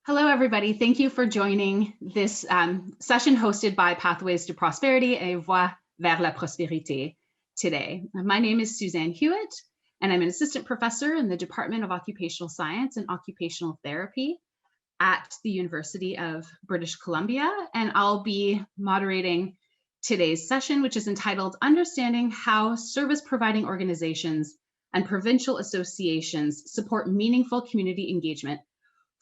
Hello, everybody. Thank you for joining this session hosted by Pathways to Prosperity et Voies vers la Prospérité today. My name is Suzanne Huot, and I'm an assistant professor in the Department of Occupational Science and Occupational Therapy at the University of British Columbia, and I'll be moderating today's session, which is entitled Understanding How Service Providing Organizations and Provincial Associations Support Meaningful Community Engagement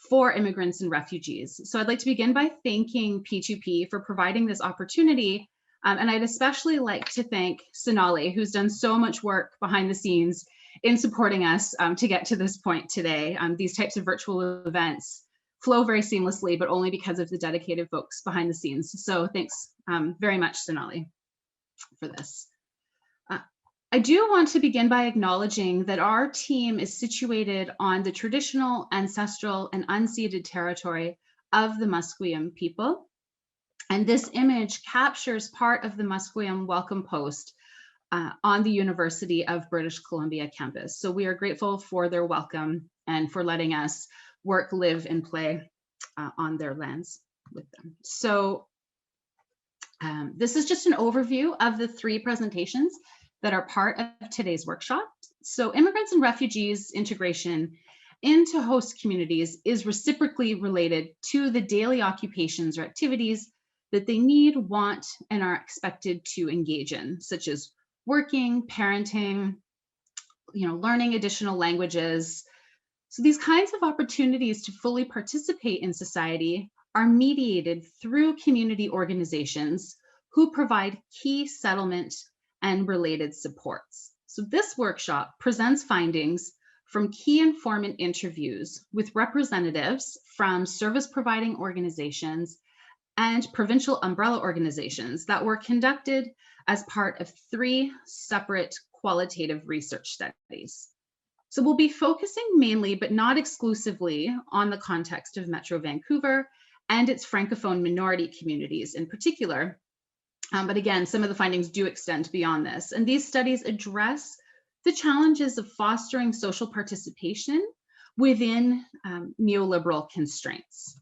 for Immigrants and Refugees. So I'd like to begin by thanking P2P for providing this opportunity. And I'd especially like to thank Sonali, who's done so much work behind the scenes in supporting us to get to this point today. These types of virtual events flow very seamlessly, but only because of the dedicated folks behind the scenes. So thanks very much, Sonali, for this. I do want to begin by acknowledging that our team is situated on the traditional, ancestral, and unceded territory of the Musqueam people. And this image captures part of the Musqueam welcome post on the University of British Columbia campus. So we are grateful for their welcome and for letting us work, live, and play on their lands with them. So this is just an overview of the three presentations that are part of today's workshop. So immigrants and refugees integration into host communities is reciprocally related to the daily occupations or activities that they need, want, and are expected to engage in, such as working, parenting, learning additional languages. So these kinds of opportunities to fully participate in society are mediated through community organizations who provide key settlement and related supports. So this workshop presents findings from key informant interviews with representatives from service providing organizations and provincial umbrella organizations that were conducted as part of three separate qualitative research studies. So we'll be focusing mainly, but not exclusively, on the context of Metro Vancouver and its Francophone minority communities in particular. But again, some of the findings do extend beyond this. And these studies address the challenges of fostering social participation within neoliberal constraints.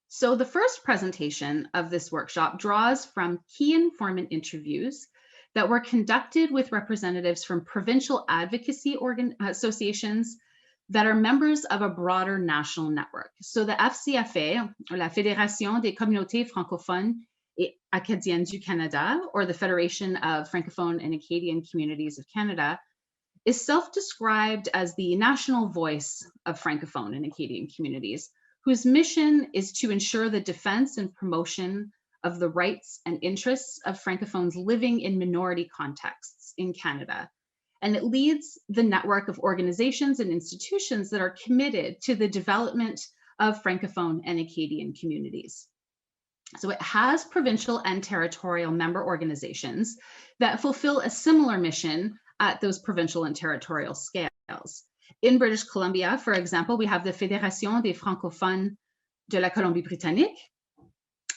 So the first presentation of this workshop draws from key informant interviews that were conducted with representatives from provincial advocacy associations that are members of a broader national network. So the FCFA, or la Fédération des Communautés Francophones et Acadiennes du Canada, or the Federation of Francophone and Acadian Communities of Canada, is self-described as the national voice of Francophone and Acadian communities, whose mission is to ensure the defense and promotion of the rights and interests of Francophones living in minority contexts in Canada. And it leads the network of organizations and institutions that are committed to the development of Francophone and Acadian communities. So it has provincial and territorial member organizations that fulfill a similar mission at those provincial and territorial scales. In British Columbia, for example, we have the Fédération des Francophones de la Colombie-Britannique.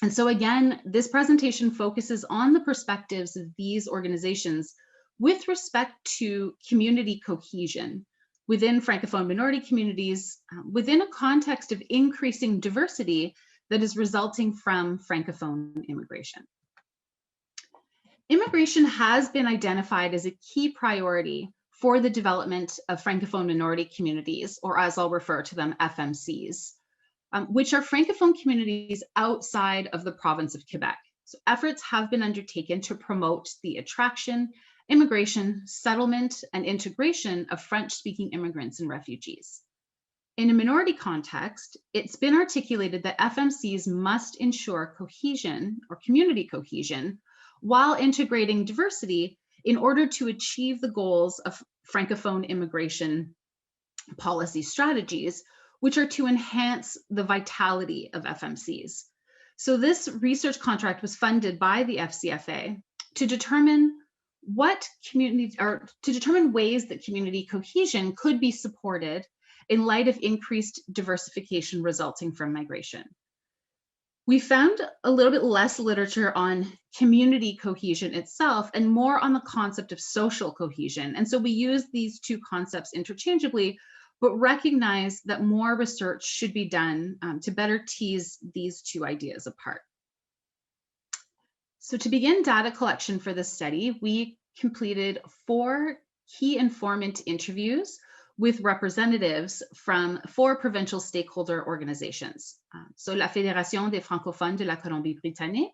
And so again, this presentation focuses on the perspectives of these organizations with respect to community cohesion within Francophone minority communities, within a context of increasing diversity that is resulting from Francophone immigration. Immigration has been identified as a key priority for the development of Francophone minority communities, or as I'll refer to them, FMCs, which are Francophone communities outside of the province of Quebec. So efforts have been undertaken to promote the attraction, immigration, settlement, and integration of French-speaking immigrants and refugees. In a minority context, it's been articulated that FMCs must ensure cohesion or community cohesion while integrating diversity in order to achieve the goals of Francophone immigration policy strategies, which are to enhance the vitality of FMCs. So this research contract was funded by the FCFA to determine ways that community cohesion could be supported in light of increased diversification resulting from migration. We found a little bit less literature on community cohesion itself and more on the concept of social cohesion. And so we use these two concepts interchangeably but recognize that more research should be done to better tease these two ideas apart. So to begin data collection for this study, we completed 4 key informant interviews with representatives from 4 provincial stakeholder organizations. So la Fédération des Francophones de la Colombie-Britannique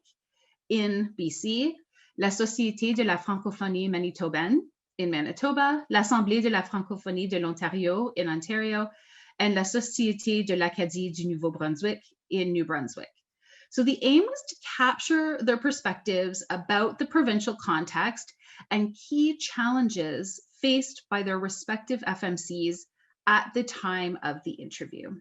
in BC, la Société de la Francophonie manitobaine in Manitoba, l'Assemblée de la Francophonie de l'Ontario in Ontario, and la Société de l'Acadie du Nouveau-Brunswick in New Brunswick. So the aim was to capture their perspectives about the provincial context and key challenges faced by their respective FMCs at the time of the interview.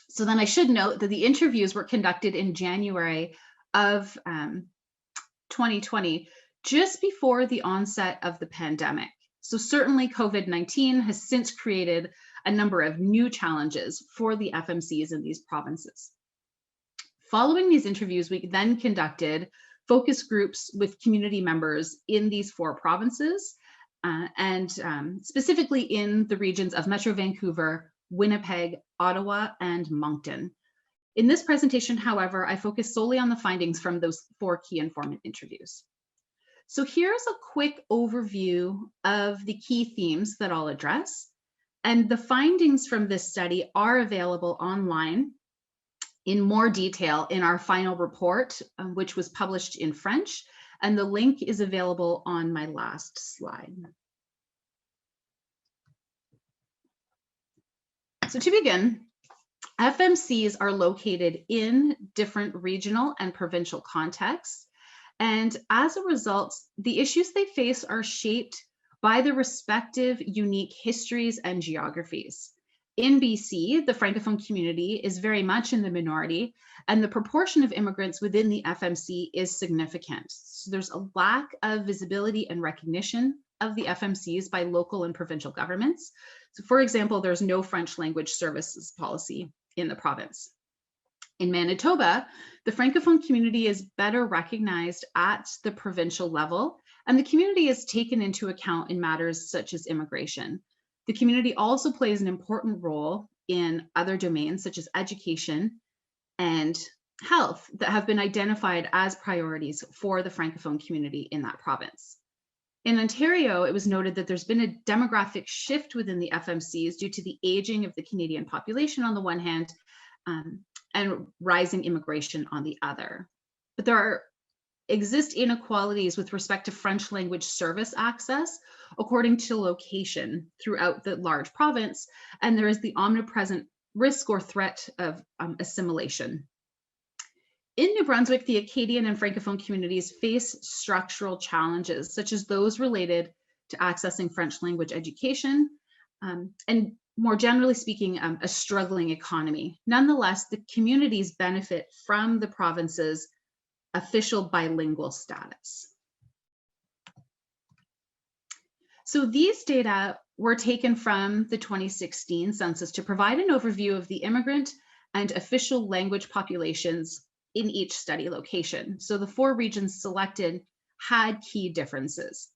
So then I should note that the interviews were conducted in January of 2020, just before the onset of the pandemic. So certainly COVID-19 has since created a number of new challenges for the FMCs in these provinces. Following these interviews, we then conducted focus groups with community members in these 4 provinces, and specifically in the regions of Metro Vancouver, Winnipeg, Ottawa, and Moncton. In this presentation, however, I focus solely on the findings from those 4 key informant interviews. So here's a quick overview of the key themes that I'll address, and the findings from this study are available online in more detail in our final report, which was published in French, and the link is available on my last slide. So to begin, FMCs are located in different regional and provincial contexts, and as a result, the issues they face are shaped by the respective unique histories and geographies. In BC, the Francophone community is very much in the minority, and the proportion of immigrants within the FMC is significant. So there's a lack of visibility and recognition of the FMCs by local and provincial governments. So for example, there's no French language services policy in the province. In Manitoba, the Francophone community is better recognized at the provincial level, and the community is taken into account in matters such as immigration. The community also plays an important role in other domains such as education and health that have been identified as priorities for the Francophone community in that province. In Ontario, it was noted that there's been a demographic shift within the FMCs due to the aging of the Canadian population on the one hand, and rising immigration on the other. But there exist inequalities with respect to French language service access according to location throughout the large province, and there is the omnipresent risk or threat of assimilation. In New Brunswick, the Acadian and Francophone communities face structural challenges, such as those related to accessing French language education, and more generally speaking, a struggling economy. Nonetheless, the communities benefit from the province's official bilingual status. So these data were taken from the 2016 census to provide an overview of the immigrant and official language populations in each study location. So the 4 regions selected had key differences.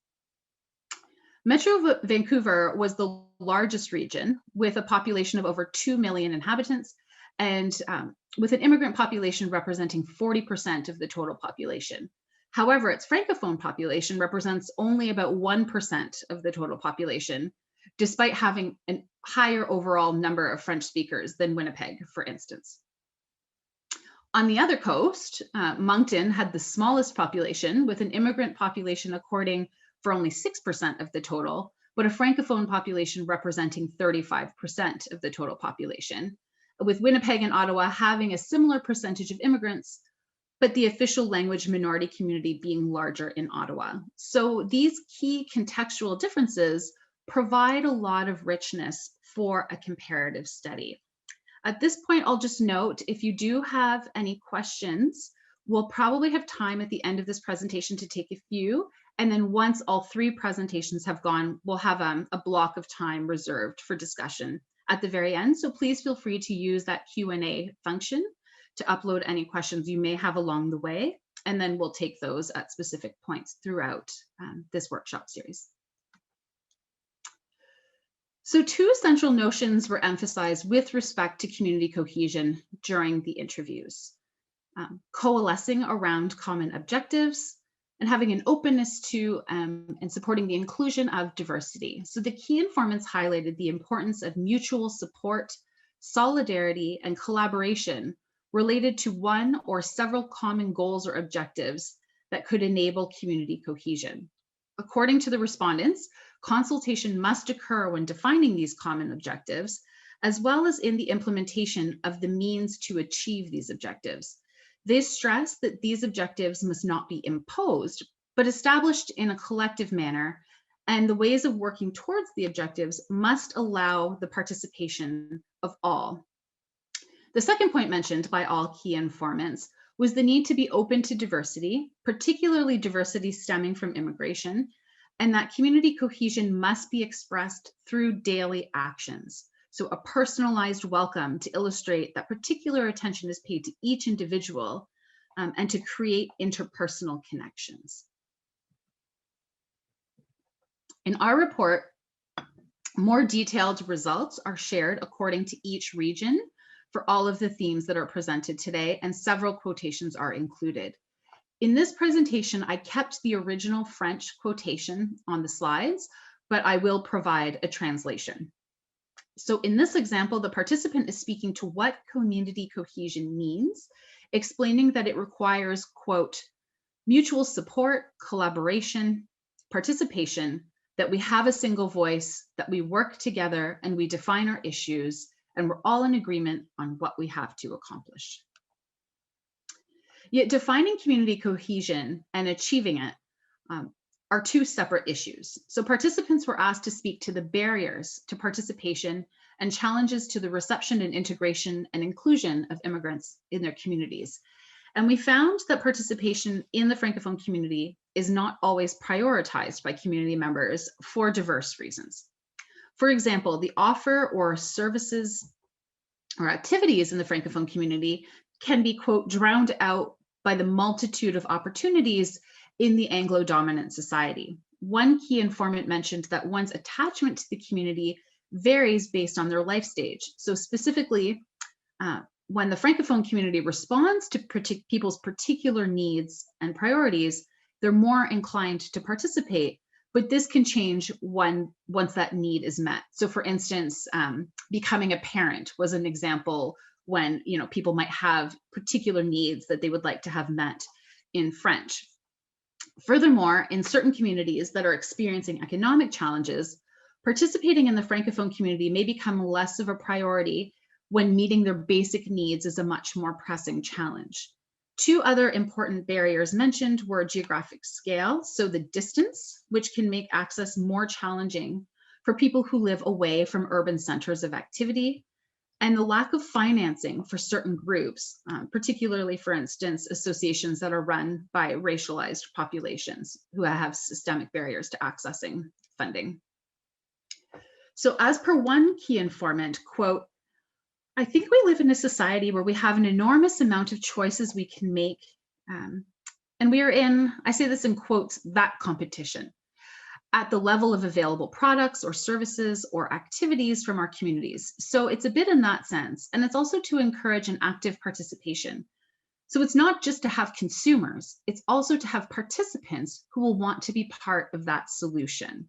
Metro Vancouver was the largest region with a population of over 2 million inhabitants, and with an immigrant population representing 40% of the total population. However, its Francophone population represents only about 1% of the total population, despite having a higher overall number of French speakers than Winnipeg, for instance. On the other coast, Moncton had the smallest population, with an immigrant population according for only 6% of the total, but a Francophone population representing 35% of the total population, with Winnipeg and Ottawa having a similar percentage of immigrants, but the official language minority community being larger in Ottawa. So these key contextual differences provide a lot of richness for a comparative study. At this point, I'll just note, if you do have any questions, we'll probably have time at the end of this presentation to take a few. And then once all 3 presentations have gone, we'll have a block of time reserved for discussion at the very end. So please feel free to use that Q&A function to upload any questions you may have along the way. And then we'll take those at specific points throughout this workshop series. So two central notions were emphasized with respect to community cohesion during the interviews. Coalescing around common objectives and having an openness to and supporting the inclusion of diversity. So the key informants highlighted the importance of mutual support, solidarity, and collaboration related to one or several common goals or objectives that could enable community cohesion. According to the respondents, consultation must occur when defining these common objectives, as well as in the implementation of the means to achieve these objectives. They stress that these objectives must not be imposed, but established in a collective manner, and the ways of working towards the objectives must allow the participation of all. The second point mentioned by all key informants was the need to be open to diversity, particularly diversity stemming from immigration, and that community cohesion must be expressed through daily actions. So a personalized welcome to illustrate that particular attention is paid to each individual and to create interpersonal connections. In our report, more detailed results are shared according to each region for all of the themes that are presented today, and several quotations are included. In this presentation, I kept the original French quotation on the slides, but I will provide a translation. So in this example, the participant is speaking to what community cohesion means, explaining that it requires, quote, mutual support, collaboration, participation, that we have a single voice, that we work together and we define our issues, and we're all in agreement on what we have to accomplish. Yet defining community cohesion and achieving it are two separate issues. So participants were asked to speak to the barriers to participation and challenges to the reception and integration and inclusion of immigrants in their communities. And we found that participation in the Francophone community is not always prioritized by community members for diverse reasons. For example, the offer or services or activities in the Francophone community can be, quote, drowned out by the multitude of opportunities in the Anglo-dominant society. One key informant mentioned that one's attachment to the community varies based on their life stage. So specifically, when the Francophone community responds to people's particular needs and priorities, they're more inclined to participate, but this can change once that need is met. So for instance, becoming a parent was an example when people might have particular needs that they would like to have met in French. Furthermore, in certain communities that are experiencing economic challenges, participating in the Francophone community may become less of a priority when meeting their basic needs is a much more pressing challenge. Two other important barriers mentioned were geographic scale, so the distance, which can make access more challenging for people who live away from urban centers of activity, and the lack of financing for certain groups, particularly, for instance, associations that are run by racialized populations who have systemic barriers to accessing funding. So as per one key informant, quote, I think we live in a society where we have an enormous amount of choices we can make. And we are in, I say this in quotes, that competition at the level of available products or services or activities from our communities. So it's a bit in that sense. And it's also to encourage an active participation. So it's not just to have consumers, it's also to have participants who will want to be part of that solution.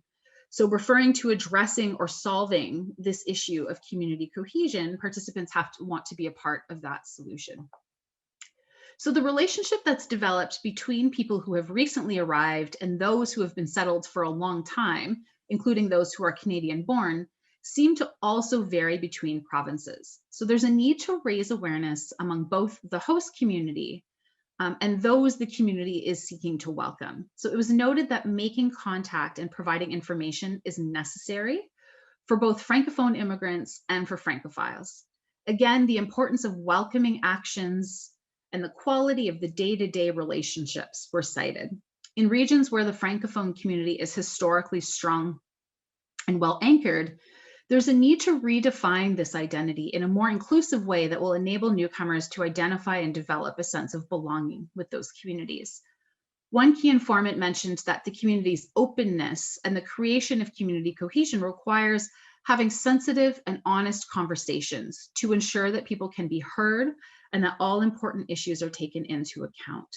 So referring to addressing or solving this issue of community cohesion, participants have to want to be a part of that solution. So the relationship that's developed between people who have recently arrived and those who have been settled for a long time, including those who are Canadian born, seem to also vary between provinces. So there's a need to raise awareness among both the host community and those the community is seeking to welcome. So it was noted that making contact and providing information is necessary for both Francophone immigrants and for Francophiles. Again, the importance of welcoming actions and the quality of the day-to-day relationships were cited. In regions where the Francophone community is historically strong and well anchored, there's a need to redefine this identity in a more inclusive way that will enable newcomers to identify and develop a sense of belonging with those communities. One key informant mentioned that the community's openness and the creation of community cohesion requires having sensitive and honest conversations to ensure that people can be heard and that all important issues are taken into account.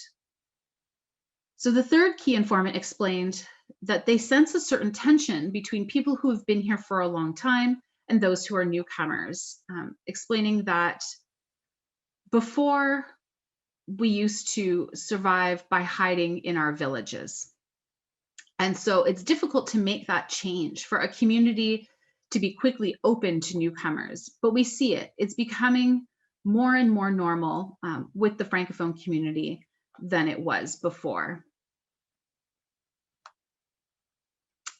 So the third key informant explained that they sense a certain tension between people who have been here for a long time and those who are newcomers, explaining that before we used to survive by hiding in our villages. And so it's difficult to make that change for a community to be quickly open to newcomers, but we see it. It's becoming more and more normal with the Francophone community than it was before.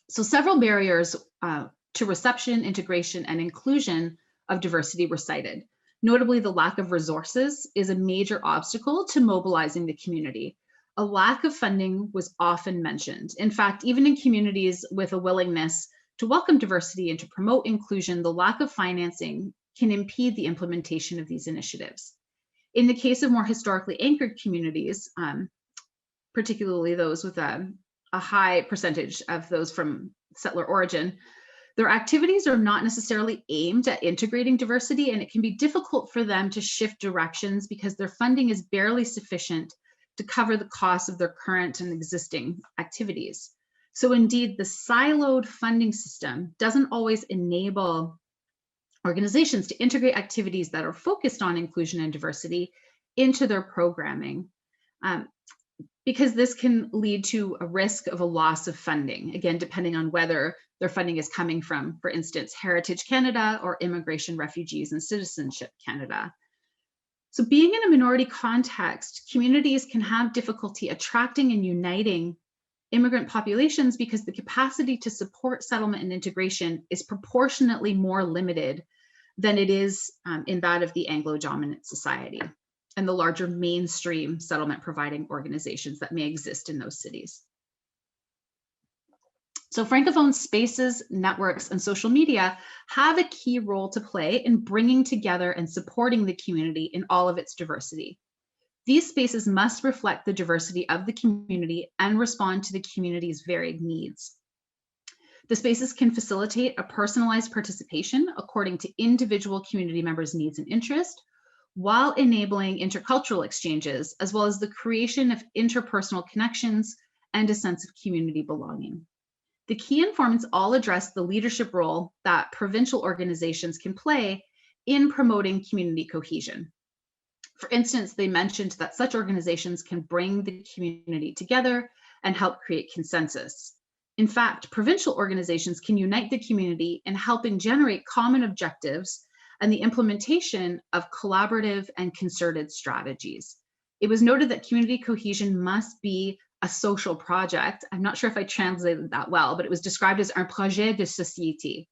So several barriers to reception, integration, and inclusion of diversity were cited. Notably, the lack of resources is a major obstacle to mobilizing the community. A lack of funding was often mentioned. In fact, even in communities with a willingness to welcome diversity and to promote inclusion, the lack of financing can impede the implementation of these initiatives. In the case of more historically anchored communities, particularly those with a high percentage of those from settler origin, their activities are not necessarily aimed at integrating diversity, and it can be difficult for them to shift directions because their funding is barely sufficient to cover the costs of their current and existing activities. So indeed, the siloed funding system doesn't always enable organizations to integrate activities that are focused on inclusion and diversity into their programming, because this can lead to a risk of a loss of funding, again, depending on whether their funding is coming from, for instance, Heritage Canada or Immigration, Refugees, and Citizenship Canada. So being in a minority context, communities can have difficulty attracting and uniting immigrant populations because the capacity to support settlement and integration is proportionately more limited than it is in that of the Anglo-dominant society and the larger mainstream settlement providing organizations that may exist in those cities. So Francophone spaces, networks, and social media have a key role to play in bringing together and supporting the community in all of its diversity. These spaces must reflect the diversity of the community and respond to the community's varied needs. The spaces can facilitate a personalized participation according to individual community members' needs and interests, while enabling intercultural exchanges, as well as the creation of interpersonal connections and a sense of community belonging. The key informants all address the leadership role that provincial organizations can play in promoting community cohesion. For instance, they mentioned that such organizations can bring the community together and help create consensus. In fact, provincial organizations can unite the community in helping generate common objectives and the implementation of collaborative and concerted strategies. It was noted that community cohesion must be a social project. I'm not sure if I translated that well, but it was described as un projet de société.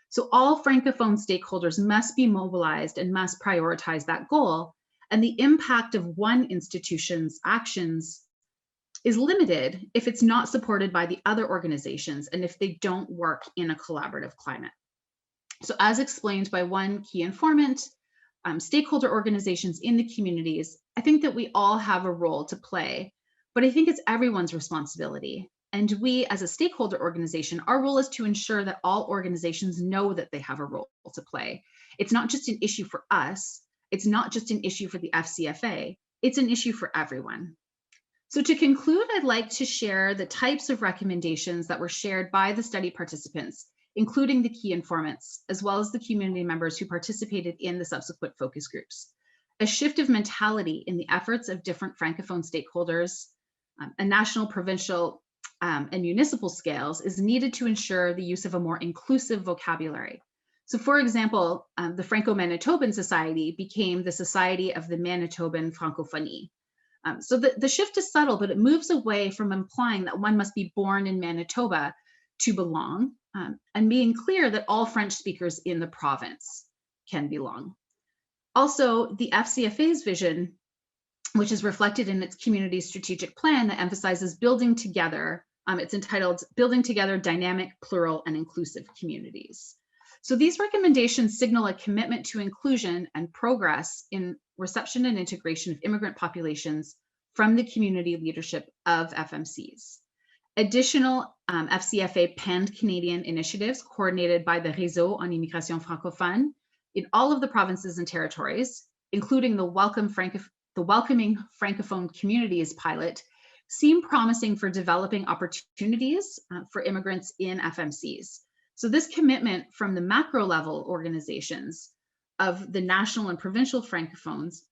So all Francophone stakeholders must be mobilized and must prioritize that goal. And the impact of one institution's actions is limited if it's not supported by the other organizations and if they don't work in a collaborative climate. So as explained by one key informant, stakeholder organizations in the communities, I think that we all have a role to play, but I think it's everyone's responsibility. And we as a stakeholder organization, our role is to ensure that all organizations know that they have a role to play. It's not just an issue for us. It's not just an issue for the FCFA. It's an issue for everyone. So to conclude, I'd like to share the types of recommendations that were shared by the study participants, including the key informants, as well as the community members who participated in the subsequent focus groups. A shift of mentality in the efforts of different Francophone stakeholders, and national, provincial, and municipal scales is needed to ensure the use of a more inclusive vocabulary. So for example, the Franco-Manitoban Society became the Society of the Manitoban Francophonie. So the shift is subtle, but it moves away from implying that one must be born in Manitoba to belong, and being clear that all French speakers in the province can belong. Also, the FCFA's vision, which is reflected in its community strategic plan that emphasizes building together, it's entitled Building Together Dynamic, Plural, and Inclusive Communities. So these recommendations signal a commitment to inclusion and progress in reception and integration of immigrant populations from the community leadership of FMCs. Additional FCFA pan-Canadian initiatives coordinated by the Réseau en Immigration Francophone in all of the provinces and territories, including the Welcoming Francophone Communities pilot, seem promising for developing opportunities for immigrants in FMCs. So this commitment from the macro level organizations of the national and provincial Francophones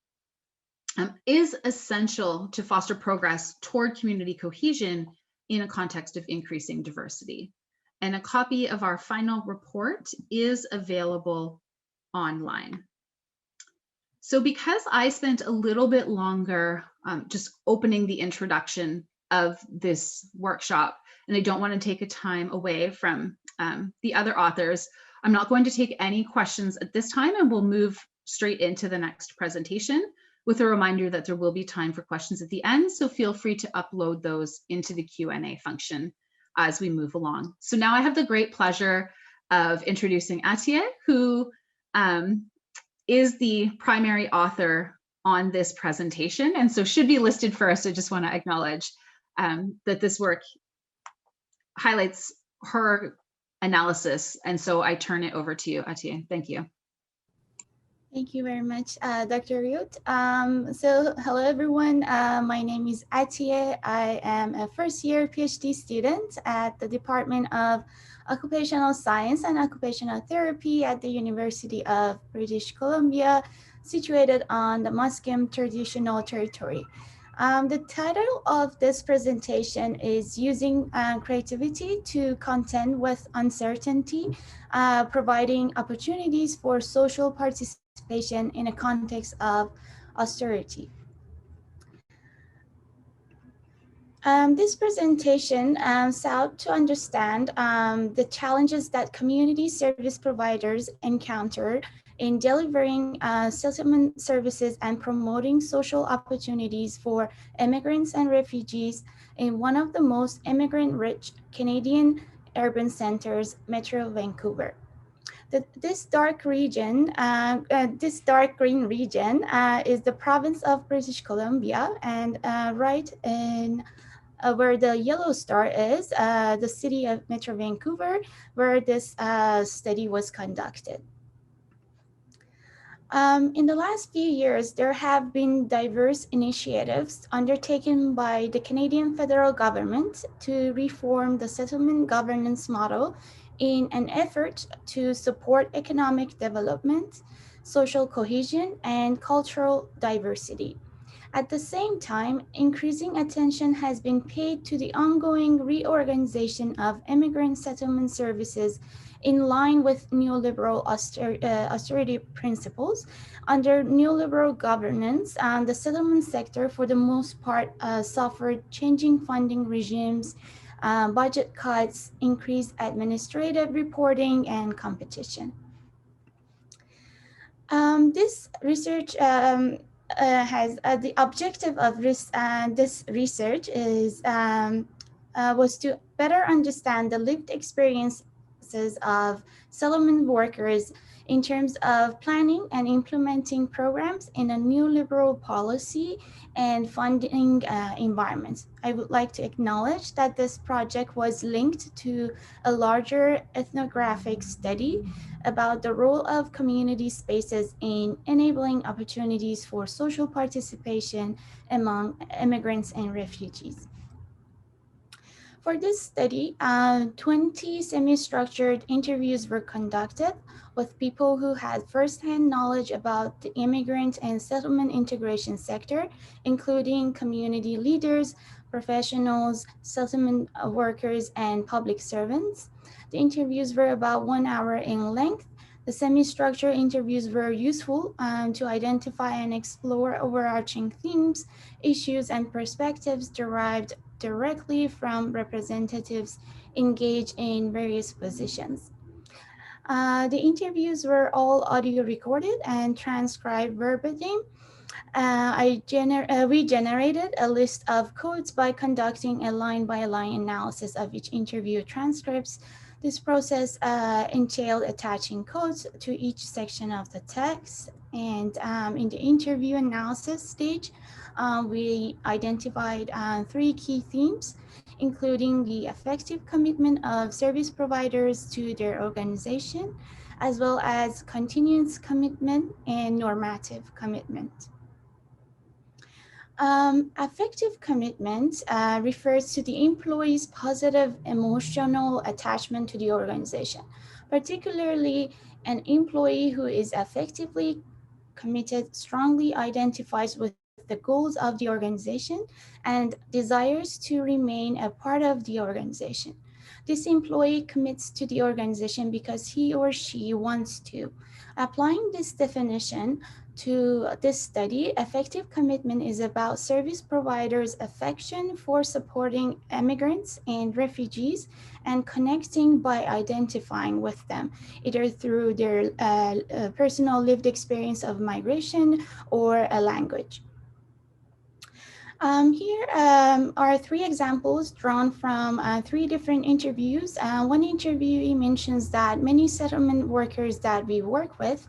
is essential to foster progress toward community cohesion in a context of increasing diversity. And a copy of our final report is available online. So because I spent a little bit longer just opening the introduction of this workshop, and I don't want to take a time away from the other authors, I'm not going to take any questions at this time, and we'll move straight into the next presentation with a reminder that there will be time for questions at the end, so feel free to upload those into the Q&A function as we move along. So now I have the great pleasure of introducing Atiye, who is the primary author on this presentation, and so should be listed first. I just want to acknowledge that this work highlights her analysis, and so I turn it over to you, Atiye. Thank you. Thank you very much, Dr. Huot. So hello, everyone. My name is Atiye. I am a first-year PhD student at the Department of Occupational Science and Occupational Therapy at the University of British Columbia, situated on the Musqueam Traditional Territory. The title of this presentation is Using Creativity to Contend with Uncertainty, Providing Opportunities for Social Participation in a context of austerity. This presentation sought to understand the challenges that community service providers encounter in delivering settlement services and promoting social opportunities for immigrants and refugees in one of the most immigrant-rich Canadian urban centers, Metro Vancouver. This dark region, this dark green region is the province of British Columbia, and right in where the yellow star is, the city of Metro Vancouver, where this study was conducted. In the last few years, there have been diverse initiatives undertaken by the Canadian federal government to reform the settlement governance model in an effort to support economic development, social cohesion, and cultural diversity. At the same time, increasing attention has been paid to the ongoing reorganization of immigrant settlement services in line with neoliberal austerity principles. Under neoliberal governance, the settlement sector, for the most part, suffered changing funding regimes, budget cuts, increased administrative reporting, and competition. This research has the objective of this research was to better understand the lived experiences of settlement workers in terms of planning and implementing programs in a neoliberal policy and funding environment. I would like to acknowledge that this project was linked to a larger ethnographic study about the role of community spaces in enabling opportunities for social participation among immigrants and refugees. For this study, 20 semi-structured interviews were conducted with people who had firsthand knowledge about the immigrant and settlement integration sector, including community leaders, professionals, settlement workers, and public servants. The interviews were about 1 hour in length. The semi-structured interviews were useful to identify and explore overarching themes, issues, and perspectives derived directly from representatives engaged in various positions. The interviews were all audio recorded and transcribed verbatim. We generated a list of quotes by conducting a line-by-line analysis of each interview transcripts. This process entailed attaching codes to each section of the text. And in the interview analysis stage, we identified three key themes, including the effective commitment of service providers to their organization, as well as continuous commitment and normative commitment. Affective commitment refers to the employee's positive emotional attachment to the organization, particularly an employee who is effectively committed strongly identifies with the goals of the organization and desires to remain a part of the organization. This employee commits to the organization because he or she wants to. Applying this definition to this study, effective commitment is about service providers' affection for supporting immigrants and refugees and connecting by identifying with them, either through their personal lived experience of migration or a language. Here are three examples drawn from three different interviews. One interviewee mentions that many settlement workers that we work with,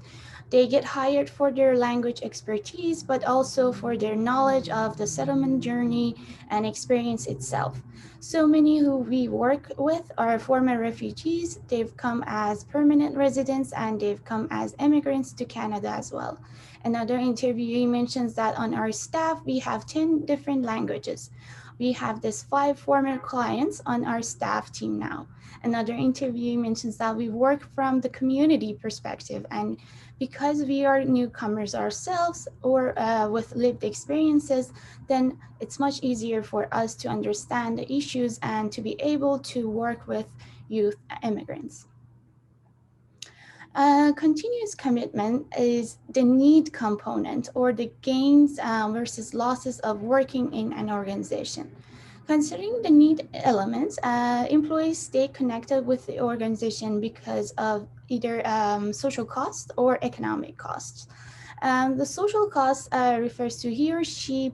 they get hired for their language expertise, but also for their knowledge of the settlement journey and experience itself. So many who we work with are former refugees. They've come as permanent residents and they've come as immigrants to Canada as well. Another interviewee mentions that on our staff, we have 10 different languages. We have this 5 former clients on our staff team now. Another interviewee mentions that we work from the community perspective, and because we are newcomers ourselves or with lived experiences, then it's much easier for us to understand the issues and to be able to work with youth immigrants. Continuous commitment is the need component or the gains versus losses of working in an organization. Considering the need elements, employees stay connected with the organization because of either social costs or economic costs. The social cost refers to he or she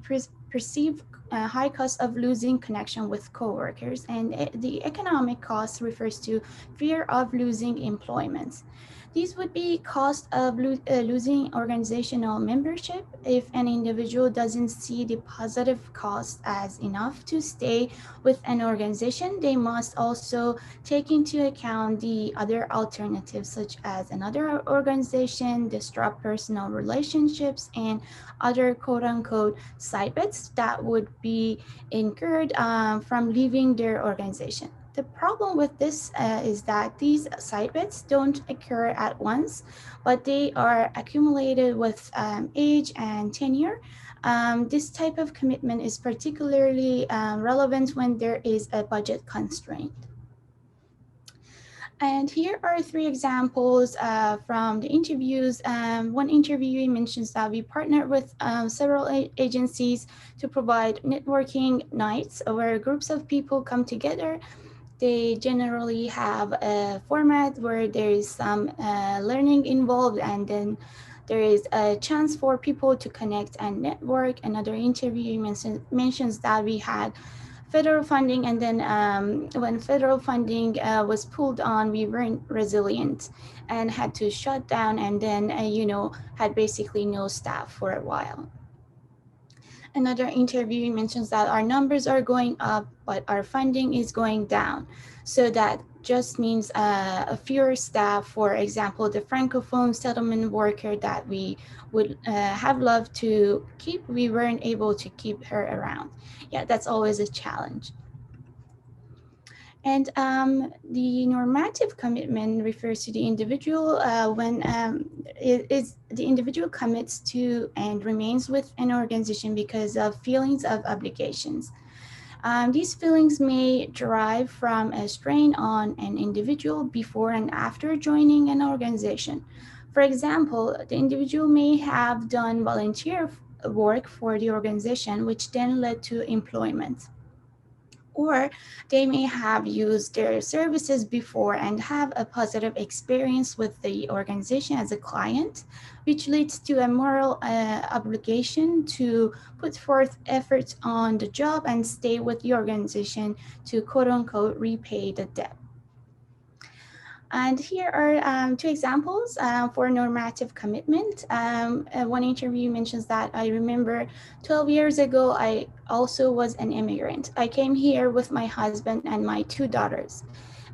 perceived high cost of losing connection with coworkers, and the economic cost refers to fear of losing employment. These would be cost of losing organizational membership if an individual doesn't see the positive cost as enough to stay with an organization. They must also take into account the other alternatives, such as another organization, disrupt personal relationships, and other quote-unquote side bets that would be incurred from leaving their organization. The problem with this is that these side bets don't occur at once, but they are accumulated with age and tenure. This type of commitment is particularly relevant when there is a budget constraint. And here are three examples from the interviews. One interviewee mentions that we partnered with several agencies to provide networking nights where groups of people come together. They generally have a format where there is some learning involved, and then there is a chance for people to connect and network. Another interview mentions that we had federal funding, and then when federal funding was pulled on, we weren't resilient and had to shut down, and then had basically no staff for a while. Another interviewee mentions that our numbers are going up, but our funding is going down. So that just means a fewer staff. For example, the Francophone settlement worker that we would have loved to keep, we weren't able to keep her around. Yeah, that's always a challenge. And the normative commitment refers to the individual when the individual commits to and remains with an organization because of feelings of obligations. These feelings may derive from a strain on an individual before and after joining an organization. For example, the individual may have done volunteer work for the organization, which then led to employment. Or they may have used their services before and have a positive experience with the organization as a client, which leads to a moral obligation to put forth efforts on the job and stay with the organization to quote unquote repay the debt. And here are two examples for normative commitment. One interview mentions that I remember 12 years ago, I also was an immigrant. I came here with my husband and my two daughters,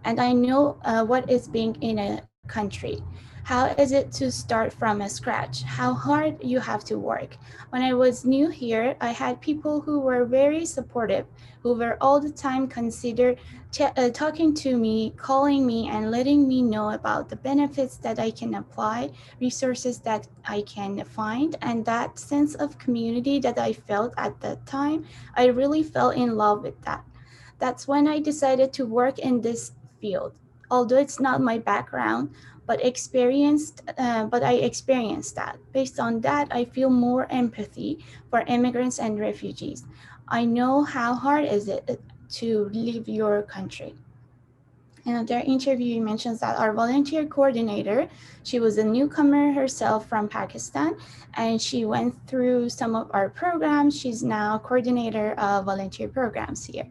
and I know what is being in a country. How is it to start from a scratch? How hard you have to work. When I was new here, I had people who were very supportive, who were all the time talking to me, calling me, and letting me know about the benefits that I can apply, resources that I can find, and that sense of community that I felt at that time. I really fell in love with that. That's when I decided to work in this field. Although it's not my background, but I experienced that. Based on that, I feel more empathy for immigrants and refugees. I know how hard is it to leave your country. Another interview mentions that our volunteer coordinator, she was a newcomer herself from Pakistan, and she went through some of our programs. She's now coordinator of volunteer programs here.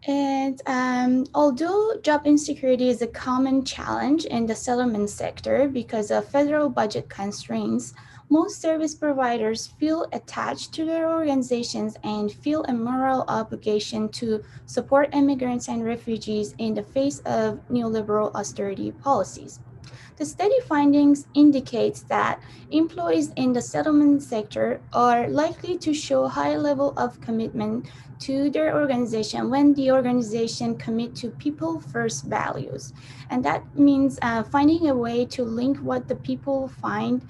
And although job insecurity is a common challenge in the settlement sector because of federal budget constraints, most service providers feel attached to their organizations and feel a moral obligation to support immigrants and refugees in the face of neoliberal austerity policies. The study findings indicates that employees in the settlement sector are likely to show a high level of commitment to their organization when the organization commit to people first values. And that means finding a way to link what the people find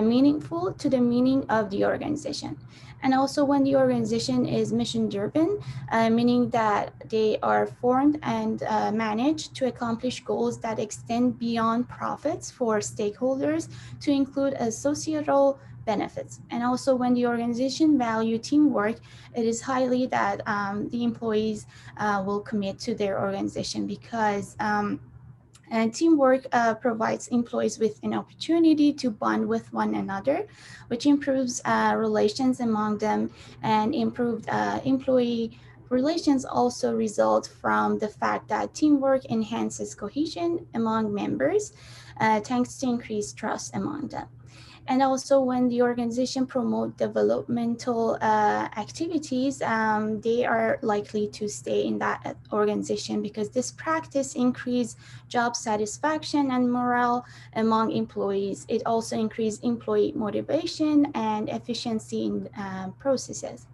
meaningful to the meaning of the organization. And also when the organization is mission driven, meaning that they are formed and managed to accomplish goals that extend beyond profits for stakeholders to include societal benefits. And also when the organization value teamwork, it is highly that the employees will commit to their organization because and teamwork provides employees with an opportunity to bond with one another, which improves relations among them, and improved employee relations also result from the fact that teamwork enhances cohesion among members, thanks to increased trust among them. And also when the organization promote developmental activities, they are likely to stay in that organization because this practice increase job satisfaction and morale among employees. It also increase employee motivation and efficiency in processes.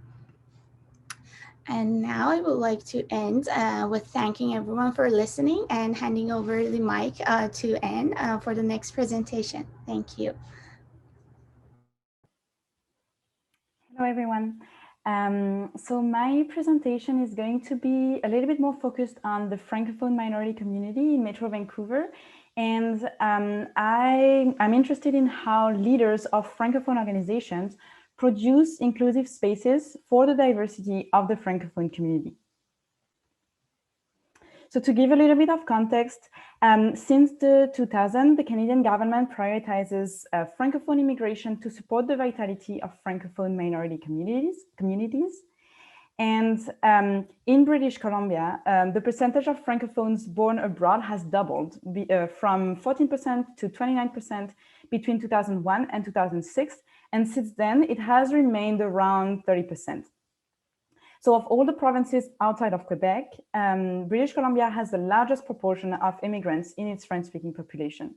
And now I would like to end with thanking everyone for listening and handing over the mic to Anne for the next presentation. Thank you. Hello, everyone. So my presentation is going to be a little bit more focused on the Francophone minority community in Metro Vancouver. And I'm interested in how leaders of Francophone organizations produce inclusive spaces for the diversity of the Francophone community. So to give a little bit of context, since the 2000s, the Canadian government prioritizes Francophone immigration to support the vitality of Francophone minority communities. And in British Columbia, the percentage of Francophones born abroad has doubled from 14% to 29% between 2001 and 2006. And since then, it has remained around 30%. So of all the provinces outside of Quebec, British Columbia has the largest proportion of immigrants in its French-speaking population.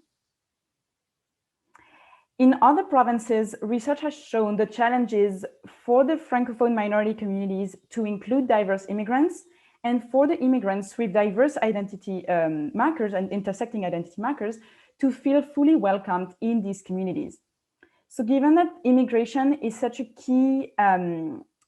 In other provinces, research has shown the challenges for the Francophone minority communities to include diverse immigrants and for the immigrants with diverse identity markers and intersecting identity markers to feel fully welcomed in these communities. So given that immigration is such a key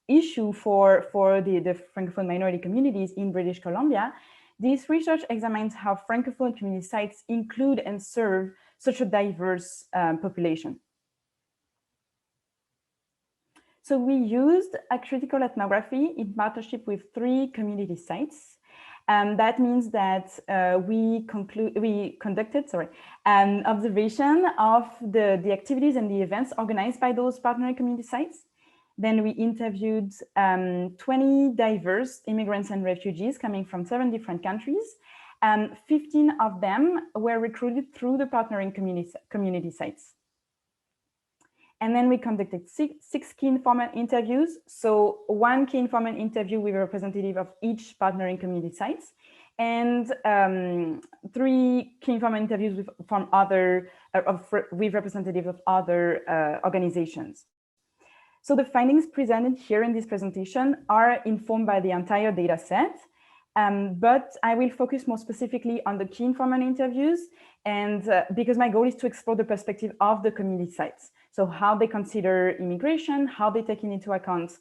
issue for the Francophone minority communities in British Columbia, this research examines how Francophone community sites include and serve such a diverse population. So we used a critical ethnography in partnership with 3 community sites. That means that we conducted observation of the activities and the events organized by those partner community sites. Then we interviewed 20 diverse immigrants and refugees coming from 7 different countries. 15 of them were recruited through the partnering community sites. And then we conducted six key informant interviews. So one key informant interview with a representative of each partnering community sites, and 3 key informant interviews with representatives of other organizations. So the findings presented here in this presentation are informed by the entire data set, but I will focus more specifically on the key informant interviews, and because my goal is to explore the perspective of the community sites. So how they consider immigration, how they take it into account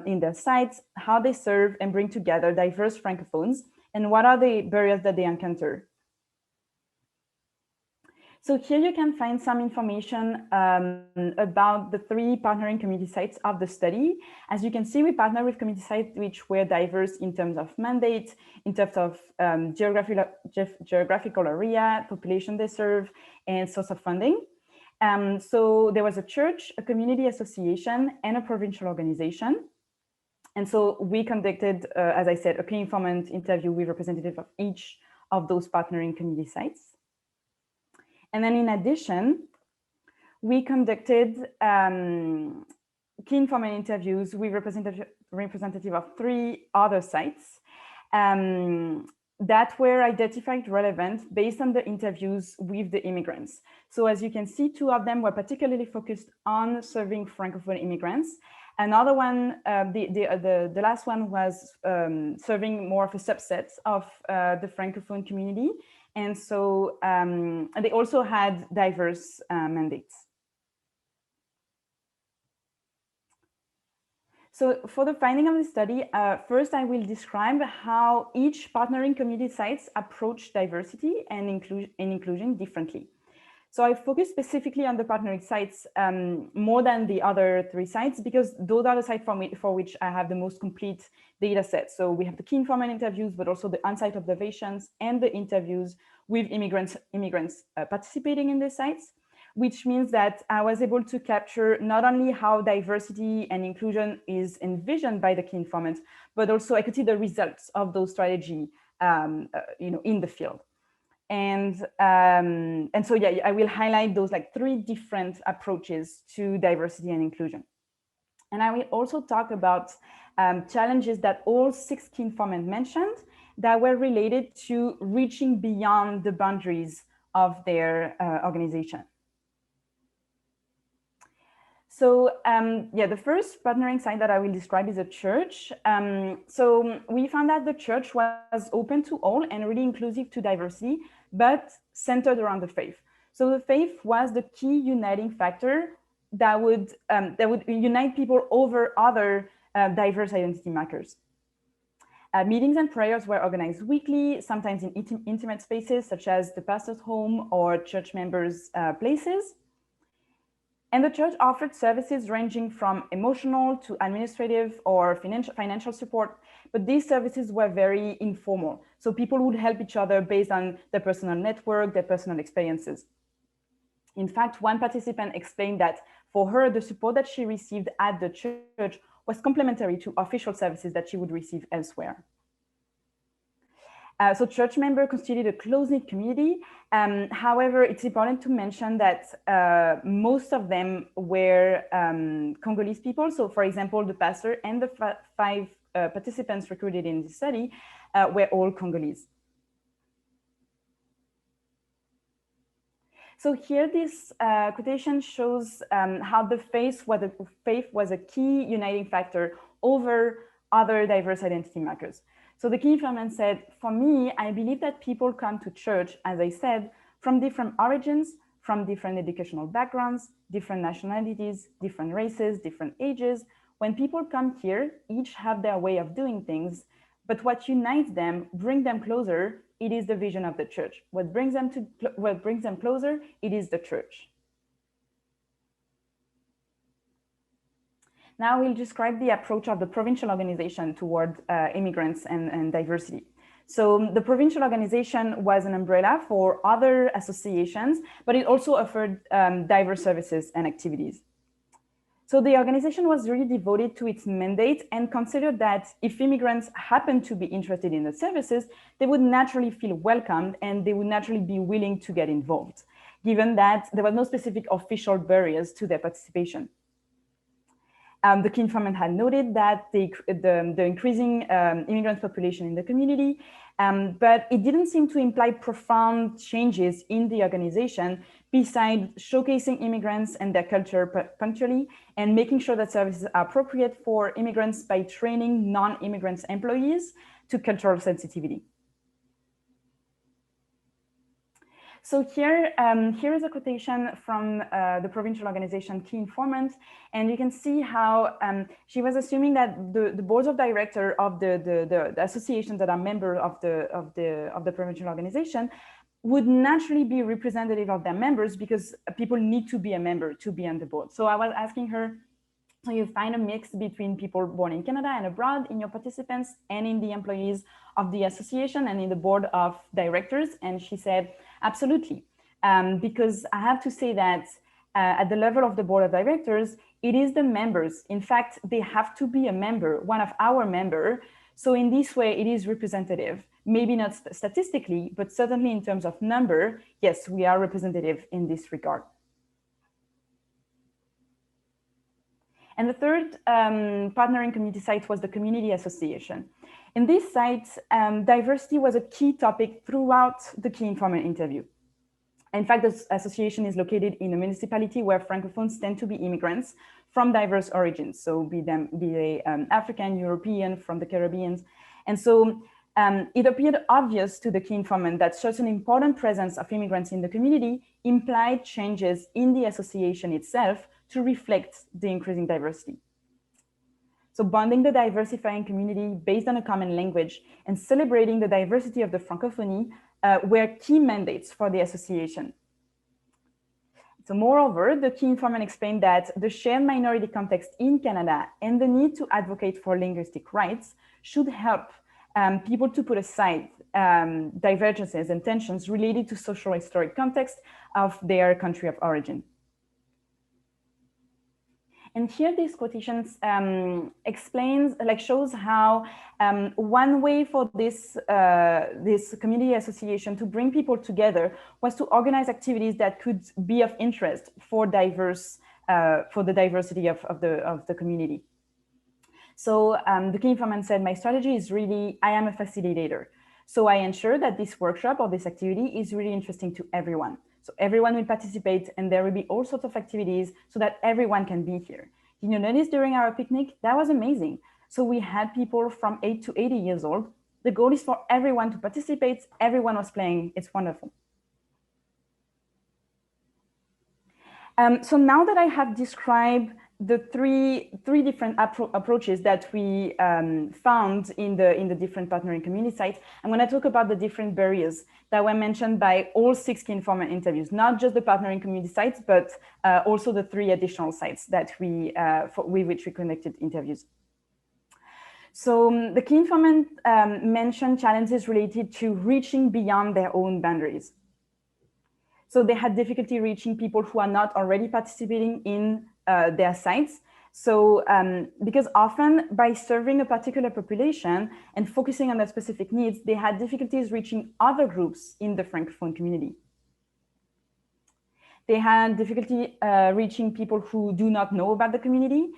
in their sites, how they serve and bring together diverse Francophones, and what are the barriers that they encounter. So here you can find some information about the 3 partnering community sites of the study. As you can see, we partner with community sites which were diverse in terms of mandate, in terms of geographical area, population they serve, and source of funding. So there was a church, a community association, and a provincial organization. And so we conducted, as I said, a key informant interview with representatives of each of those partnering community sites. And then in addition, we conducted key informant interviews with representative of 3 other sites that were identified relevant based on the interviews with the immigrants. So as you can see, 2 of them were particularly focused on serving Francophone immigrants. Another one, the last one was serving more of a subset of the Francophone community. And so they also had diverse mandates. So for the finding of the study, first I will describe how each partnering community sites approach diversity and inclusion differently. So I focus specifically on the partnering sites more than the other 3 sites, because those are the sites for which I have the most complete data set. So we have the key informant interviews, but also the on-site observations and the interviews with immigrants participating in the sites, which means that I was able to capture not only how diversity and inclusion is envisioned by the key informants, but also I could see the results of those strategies in the field. And so, yeah, I will highlight those 3 different approaches to diversity and inclusion. And I will also talk about challenges that all 6 key informants mentioned that were related to reaching beyond the boundaries of their organization. So yeah, the first partnering site that I will describe is a church. So we found that the church was open to all and really inclusive to diversity, but centered around the faith. So the faith was the key uniting factor that would unite people over other diverse identity markers. Meetings and prayers were organized weekly, sometimes in intimate spaces such as the pastor's home or church members' places. And the church offered services ranging from emotional to administrative or financial support, but these services were very informal. So people would help each other based on their personal network, their personal experiences. In fact, one participant explained that for her, the support that she received at the church was complementary to official services that she would receive elsewhere. So church members constituted a close-knit community. However, it's important to mention that most of them were Congolese people. So for example, the pastor and the 5 participants recruited in the study were all Congolese. So here this quotation shows how the faith was a key uniting factor over other diverse identity markers. So the key informant said, for me, I believe that people come to church, as I said, from different origins, from different educational backgrounds, different nationalities, different races, different ages. When people come here, each have their way of doing things, but what unites them, brings them closer, it is the vision of the church. What brings them closer, it is the church. Now we'll describe the approach of the provincial organization toward immigrants and diversity. So the provincial organization was an umbrella for other associations, but it also offered diverse services and activities. So the organization was really devoted to its mandate and considered that if immigrants happened to be interested in the services, they would naturally feel welcomed and they would naturally be willing to get involved, given that there were no specific official barriers to their participation. The key informant had noted that the increasing immigrant population in the community, but it didn't seem to imply profound changes in the organization besides showcasing immigrants and their culture punctually and making sure that services are appropriate for immigrants by training non-immigrant employees to cultural sensitivity. So here is a quotation from the provincial organization Key Informant, and you can see how she was assuming that the boards of directors of the associations that are members of the provincial organization would naturally be representative of their members because people need to be a member to be on the board. So I was asking her, so you find a mix between people born in Canada and abroad in your participants and in the employees of the association and in the board of directors? And she said, absolutely. Because I have to say that at the level of the board of directors, it is the members. In fact, they have to be a member, one of our members. So in this way, it is representative. Maybe not statistically, but certainly in terms of number, yes, we are representative in this regard. And the third partnering community site was the community association. In this site, diversity was a key topic throughout the Key Informant interview. In fact, the association is located in a municipality where Francophones tend to be immigrants from diverse origins. So be they African, European, from the Caribbean. And so it appeared obvious to the Key Informant that such an important presence of immigrants in the community implied changes in the association itself to reflect the increasing diversity. So bonding the diversifying community based on a common language and celebrating the diversity of the Francophonie were key mandates for the association. So moreover, the Key Informant explained that the shared minority context in Canada and the need to advocate for linguistic rights should help people to put aside divergences and tensions related to social historic context of their country of origin. And here this quotation shows how one way for this community association to bring people together was to organize activities that could be of interest for the diversity of the community. So the Key Informant said, my strategy is really, I am a facilitator. So I ensure that this workshop or this activity is really interesting to everyone. So everyone will participate and there will be all sorts of activities so that everyone can be here. Did you notice during our picnic? That was amazing. So we had people from 8 to 80 years old. The goal is for everyone to participate. Everyone was playing. It's wonderful. So now that I have described the three different approaches that we found in the different partnering community sites, I'm going to talk about the different barriers that were mentioned by all 6 Key Informant interviews, not just the partnering community sites, but also the 3 additional sites that with which we conducted interviews. So the Key Informant mentioned challenges related to reaching beyond their own boundaries. So they had difficulty reaching people who are not already participating in their sites. So because often by serving a particular population and focusing on their specific needs, they had difficulties reaching other groups in the Francophone community. They had difficulty reaching people who do not know about the community,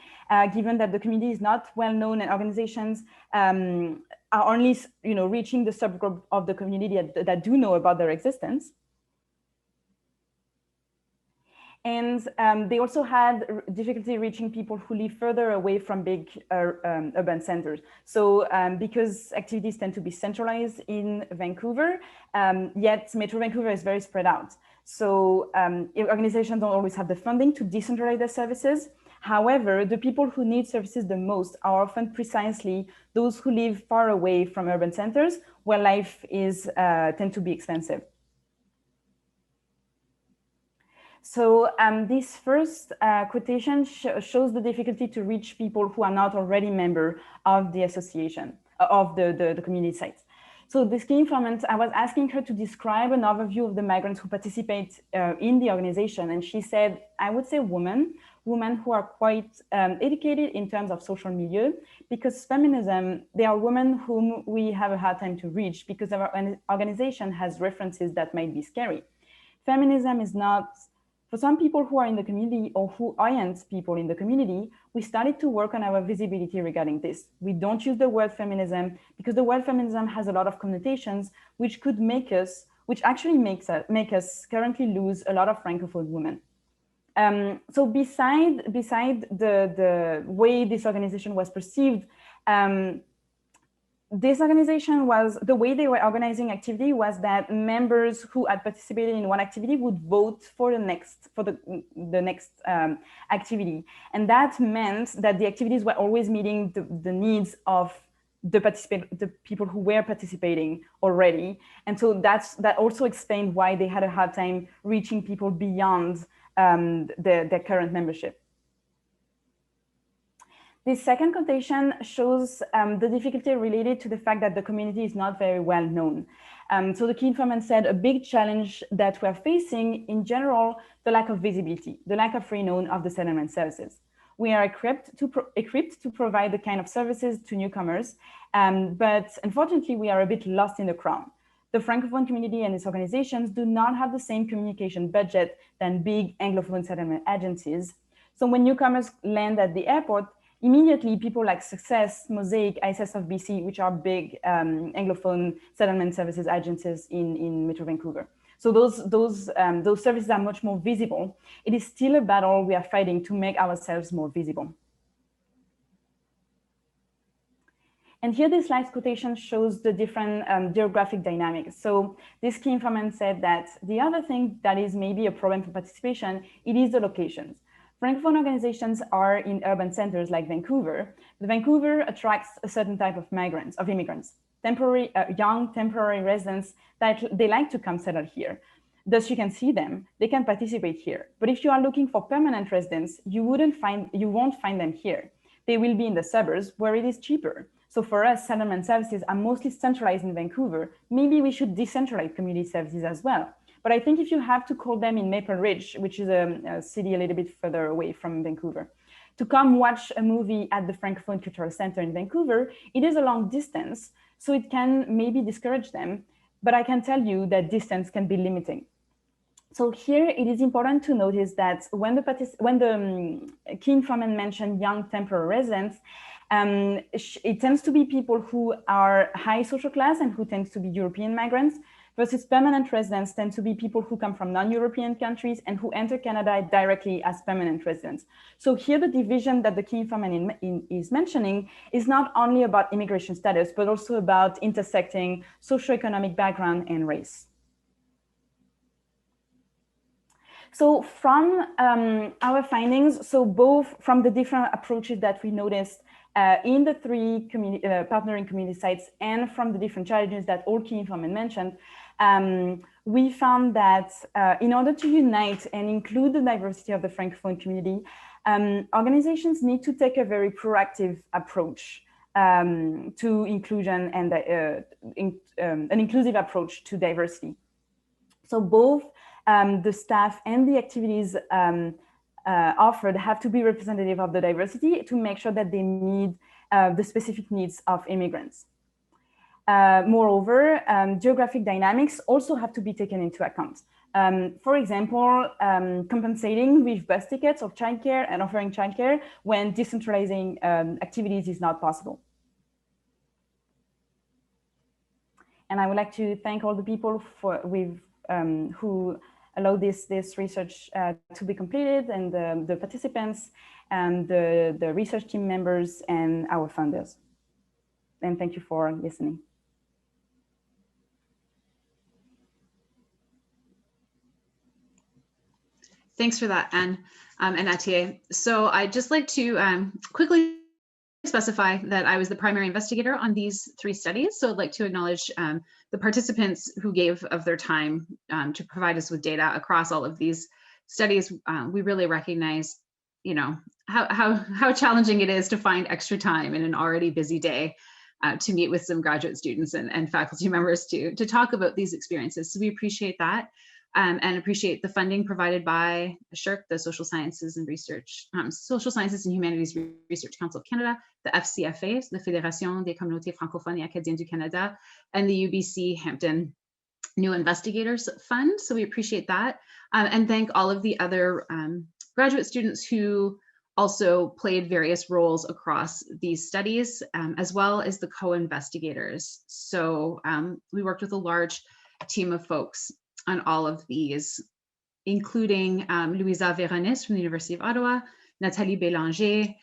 given that the community is not well known and organizations are only reaching the subgroup of the community that do know about their existence. And they also had difficulty reaching people who live further away from big urban centers. So because activities tend to be centralized in Vancouver, yet Metro Vancouver is very spread out. So organizations don't always have the funding to decentralize their services. However, the people who need services the most are often precisely those who live far away from urban centers, where life is tend to be expensive. So this first quotation shows the difficulty to reach people who are not already member of the association, of the community sites. So this key informant, I was asking her to describe an overview of the migrants who participate in the organization. And she said, I would say women who are quite educated in terms of social milieu, because feminism, they are women whom we have a hard time to reach because our organization has references that might be scary. Feminism is not, for some people who are in the community or who orient people in the community, we started to work on our visibility regarding this. We don't use the word feminism because the word feminism has a lot of connotations, which could make us, which actually make us currently lose a lot of Francophone women. So beside the way this organization was perceived, this organization was, the way they were organizing activity was that members who had participated in one activity would vote for the next activity. And that meant that the activities were always meeting the needs of the people who were participating already. And so that also explained why they had a hard time reaching people beyond their current membership. This second quotation shows the difficulty related to the fact that the community is not very well known. So the key informant said a big challenge that we're facing in general, the lack of visibility, the lack of renown of the settlement services. We are equipped to provide the kind of services to newcomers, but unfortunately we are a bit lost in the crowd. The Francophone community and its organizations do not have the same communication budget than big Anglophone settlement agencies. So when newcomers land at the airport, immediately people like Success, Mosaic, ISS of BC, which are big Anglophone settlement services agencies in Metro Vancouver. So those services are much more visible. It is still a battle we are fighting to make ourselves more visible. And here this last quotation shows the different geographic dynamics. So this key informant said that the other thing that is maybe a problem for participation, it is the locations. Francophone organizations are in urban centers like Vancouver. Vancouver attracts a certain type of immigrants, young temporary residents that they like to come settle here. Thus you can see them, they can participate here. But if you are looking for permanent residents, you won't find them here. They will be in the suburbs where it is cheaper. So for us, settlement services are mostly centralized in Vancouver. Maybe we should decentralize community services as well. But I think if you have to call them in Maple Ridge, which is a city a little bit further away from Vancouver, to come watch a movie at the Francophone Cultural Center in Vancouver, it is a long distance, so it can maybe discourage them. But I can tell you that distance can be limiting. So here it is important to notice that when the key informant mentioned young temporary residents, it tends to be people who are high social class and who tends to be European migrants, versus permanent residents tend to be people who come from non-European countries and who enter Canada directly as permanent residents. So here the division that the key informant is mentioning is not only about immigration status, but also about intersecting socioeconomic background and race. So from our findings, so both from the different approaches that we noticed in the three partnering community sites and from the different challenges that all key informant mentioned, we found that in order to unite and include the diversity of the Francophone community, organizations need to take a very proactive approach to inclusion and an inclusive approach to diversity. So both the staff and the activities offered have to be representative of the diversity to make sure that they meet the specific needs of immigrants. Moreover, geographic dynamics also have to be taken into account. For example, compensating with bus tickets or childcare and offering childcare when decentralizing activities is not possible. And I would like to thank all the people who allowed this research to be completed, and the participants and the research team members and our funders. And thank you for listening. Thanks for that, Anne and Atier. So I'd just like to quickly specify that I was the primary investigator on these three studies. So I'd like to acknowledge the participants who gave of their time to provide us with data across all of these studies. We really recognize, you know, how challenging it is to find extra time in an already busy day. to meet with some graduate students and faculty members to talk about these experiences. So we appreciate that. And appreciate the funding provided by SSHRC, the Social Sciences and Humanities Research Council of Canada, the FCFA, the Fédération des Communautés Francophones et Acadiennes du Canada, and the UBC Hampton New Investigators Fund. So we appreciate that. And thank all of the other graduate students who also played various roles across these studies, as well as the co-investigators. So we worked with a large team of folks on all of these, including Louisa Véronis from the University of Ottawa, Nathalie Bélanger,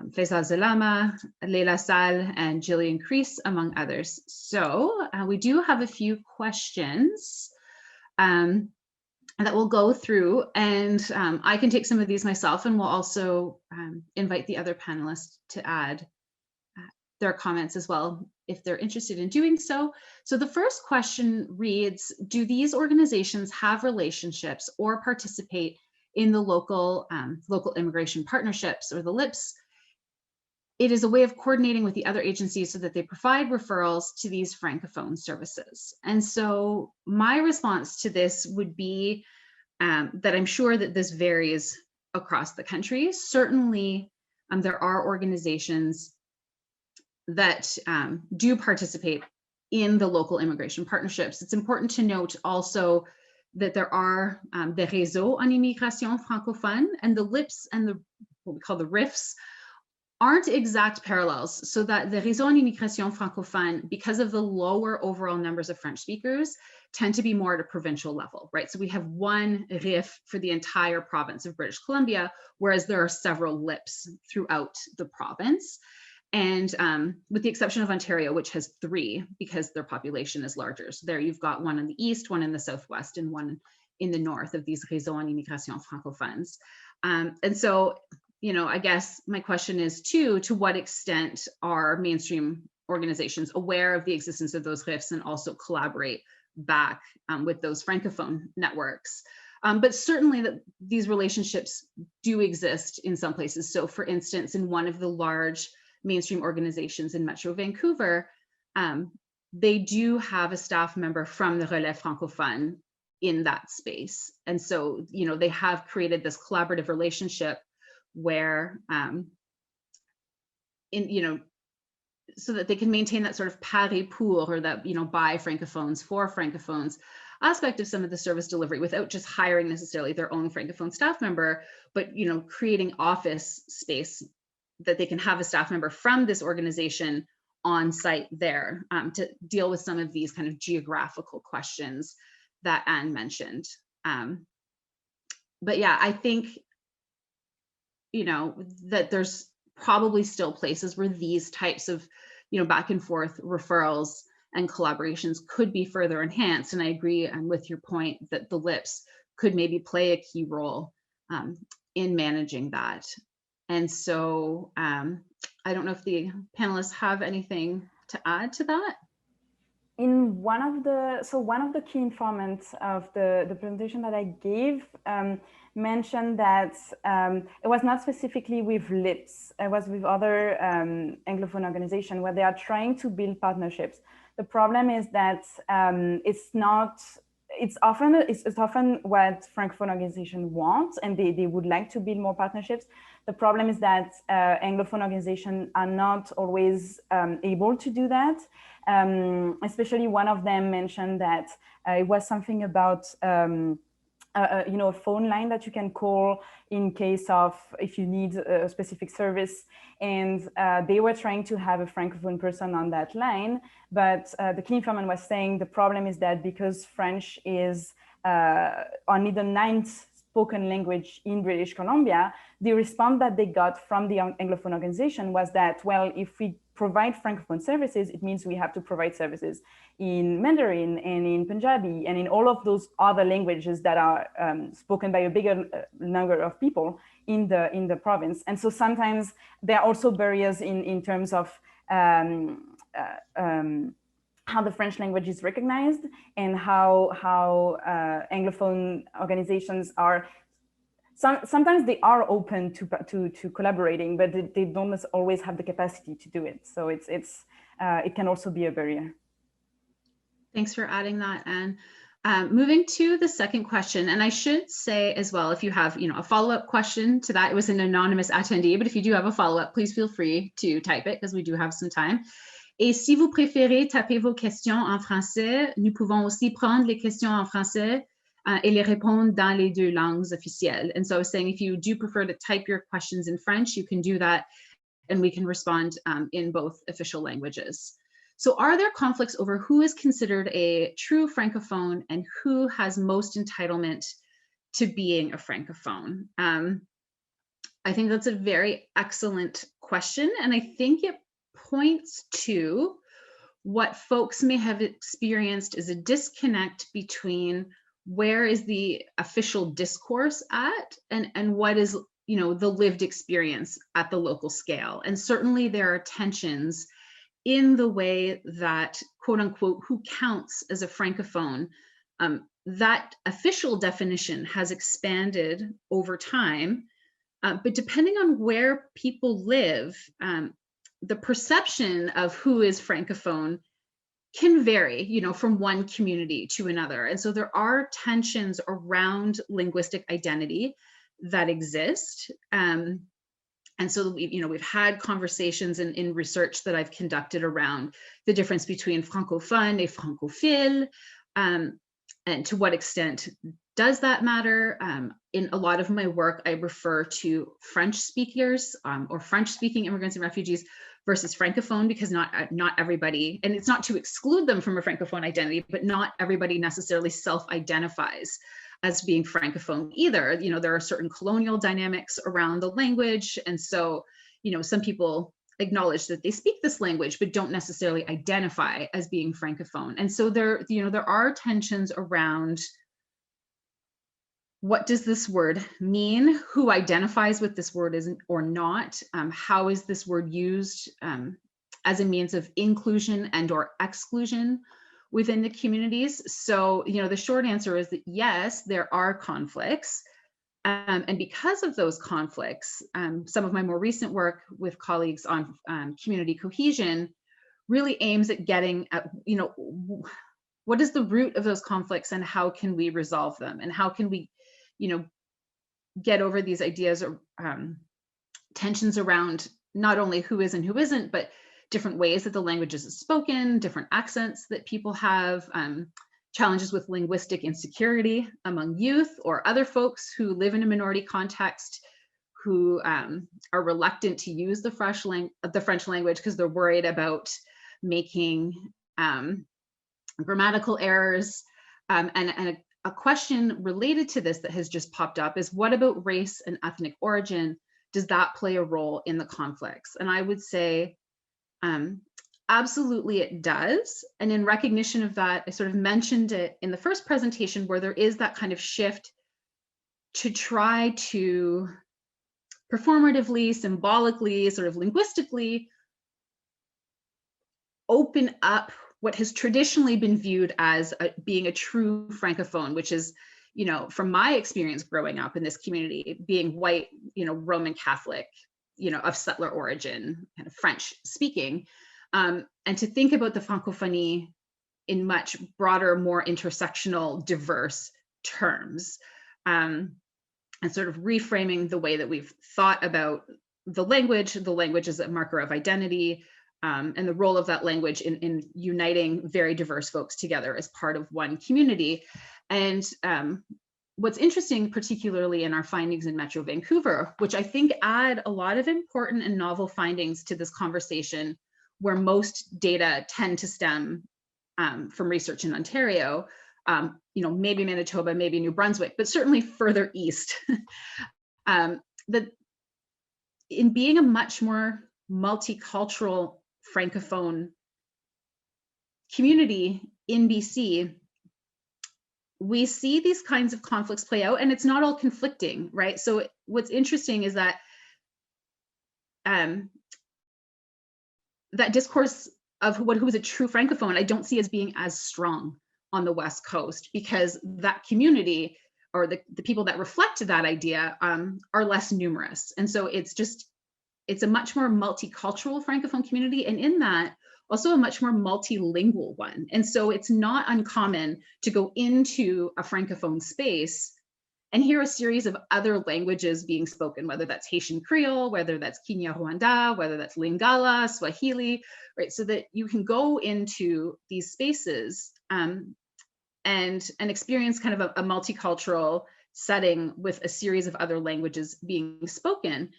Faisal Zalama, Leila Sal, and Gillian Crease, among others. So we do have a few questions that we'll go through, and I can take some of these myself, and we'll also invite the other panelists to add their comments as well, if they're interested in doing so. So the first question reads, do these organizations have relationships or participate in the local immigration partnerships, or the LIPs? It is a way of coordinating with the other agencies so that they provide referrals to these Francophone services. And so my response to this would be that I'm sure that this varies across the country. Certainly, there are organizations that do participate in the local immigration partnerships. It's important to note also that there are the réseaux en immigration francophone, and the LIPs and the what we call the RIFs aren't exact parallels, so that the réseaux en immigration francophone, because of the lower overall numbers of French speakers, tend to be more at a provincial level, right? So we have one RIF for the entire province of British Columbia, whereas there are several LIPs throughout the province. And with the exception of Ontario, which has 3 because their population is larger. So there you've got one in the east, one in the southwest, and one in the north of these réseaux en immigration francophones. And so, you know, I guess my question is too, to what extent are mainstream organizations aware of the existence of those RIFs and also collaborate back with those Francophone networks? But certainly that these relationships do exist in some places. So for instance, in one of the large mainstream organizations in Metro Vancouver, they do have a staff member from the Relais Francophone in that space. And so, you know, they have created this collaborative relationship where, so that they can maintain that sort of pari pour, or that, you know, by Francophones for Francophones aspect of some of the service delivery, without just hiring necessarily their own Francophone staff member, but, you know, creating office space that they can have a staff member from this organization on site there to deal with some of these kind of geographical questions that Anne mentioned. But yeah, I think, you know, that there's probably still places where these types of, you know, back and forth referrals and collaborations could be further enhanced. And I agree with your point that the LIPs could maybe play a key role in managing that. And so I don't know if the panelists have anything to add to that. In one of the key informants of the presentation that I gave mentioned that it was not specifically with LIPs, it was with other Anglophone organizations where they are trying to build partnerships. The problem is that it's often what Francophone organizations want, and they would like to build more partnerships. The problem is that Anglophone organizations are not always able to do that. Especially one of them mentioned that it was something about you know, a phone line that you can call in case of if you need a specific service, and they were trying to have a Francophone person on that line, but the key informant was saying the problem is that because French is only the 9th spoken language in British Columbia, the response that they got from the Anglophone organization was that, well, if we provide Francophone services, it means we have to provide services in Mandarin and in Punjabi and in all of those other languages that are spoken by a bigger number of people in the province. And so sometimes there are also barriers in terms of how the French language is recognized and how Anglophone organizations are sometimes they are open to collaborating, but they don't always have the capacity to do it. So it can also be a barrier. Thanks for adding that, Anne. Moving to the second question, and I should say as well, if you have a follow-up question to that, it was an anonymous attendee, but if you do have a follow-up, please feel free to type it because we do have some time. Et si vous préférez taper vos questions en français, nous pouvons aussi prendre les questions en français et les répondre dans les deux langues officielles. And so I was saying, if you do prefer to type your questions in French, you can do that, and we can respond in both official languages. So are there conflicts over who is considered a true Francophone and who has most entitlement to being a Francophone? I think that's a very excellent question. And I think it points to what folks may have experienced as a disconnect between where is the official discourse at and what is the lived experience at the local scale. And certainly there are tensions in the way that, quote unquote, who counts as a Francophone. That official definition has expanded over time, but depending on where people live, the perception of who is Francophone can vary, from one community to another. And so there are tensions around linguistic identity that exist. And so we've had conversations in research that I've conducted around the difference between francophone et francophile, and to what extent does that matter? In a lot of my work, I refer to French speakers or French-speaking immigrants and refugees versus Francophone, because not everybody, and it's not to exclude them from a Francophone identity, but not everybody necessarily self-identifies as being Francophone either. There are certain colonial dynamics around the language. And so, some people acknowledge that they speak this language, but don't necessarily identify as being Francophone. And so there are tensions around what does this word mean? Who identifies with this word or not? How is this word used as a means of inclusion and or exclusion within the communities? So, the short answer is that yes, there are conflicts. And because of those conflicts, some of my more recent work with colleagues on community cohesion really aims at getting at, what is the root of those conflicts and how can we resolve them? And how can we, get over these ideas or tensions around not only who is and who isn't, but different ways that the language is spoken, different accents that people have, challenges with linguistic insecurity among youth or other folks who live in a minority context who are reluctant to use the French language because they're worried about making grammatical errors. And a question related to this that has just popped up is, what about race and ethnic origin? Does that play a role in the conflicts? And I would say, absolutely it does. And in recognition of that, I sort of mentioned it in the first presentation where there is that kind of shift to try to performatively, symbolically, sort of linguistically open up what has traditionally been viewed as being a true Francophone, which is, from my experience growing up in this community, being white, Roman Catholic, of settler origin, kind of French speaking, and to think about the Francophonie in much broader, more intersectional, diverse terms, and sort of reframing the way that we've thought about the language as a marker of identity, and the role of that language in uniting very diverse folks together as part of one community. And what's interesting, particularly in our findings in Metro Vancouver, which I think add a lot of important and novel findings to this conversation, where most data tend to stem from research in Ontario, maybe Manitoba, maybe New Brunswick, but certainly further east, that in being a much more multicultural Francophone community in BC, we see these kinds of conflicts play out, and it's not all conflicting, right? So what's interesting is that that discourse of who is a true Francophone, I don't see as being as strong on the West Coast, because that community or the people that reflect that idea are less numerous. And so it's a much more multicultural Francophone community, and in that, also a much more multilingual one. And so it's not uncommon to go into a Francophone space and hear a series of other languages being spoken, whether that's Haitian Creole, whether that's Kinyarwanda, whether that's Lingala, Swahili, right? So that you can go into these spaces and experience kind of a multicultural setting with a series of other languages being spoken.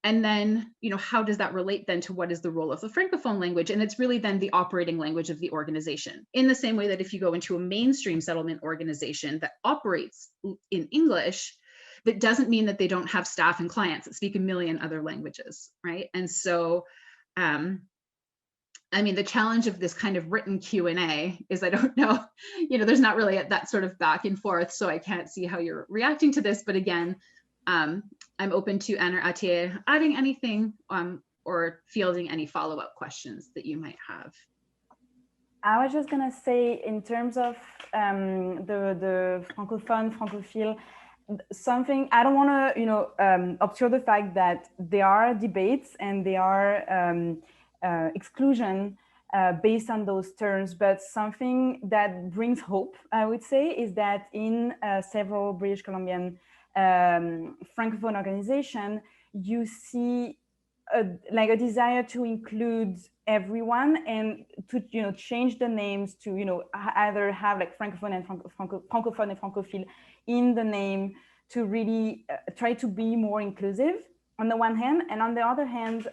And then, how does that relate then to what is the role of the Francophone language? And it's really then the operating language of the organization. In the same way that if you go into a mainstream settlement organization that operates in English, that doesn't mean that they don't have staff and clients that speak a million other languages, right? And so, the challenge of this kind of written Q&A is I don't know, there's not really that sort of back and forth, so I can't see how you're reacting to this. But again, I'm open to Anne or Atier adding anything or fielding any follow-up questions that you might have. I was just gonna say, in terms of the Francophone, Francophile, something I don't want to, obscure the fact that there are debates and there are exclusion based on those terms, but something that brings hope, I would say, is that in several British Columbian Francophone organization, you see a desire to include everyone and to change the names to either have like Francophone and Francophone and Francophile in the name to really try to be more inclusive on the one hand, and on the other hand,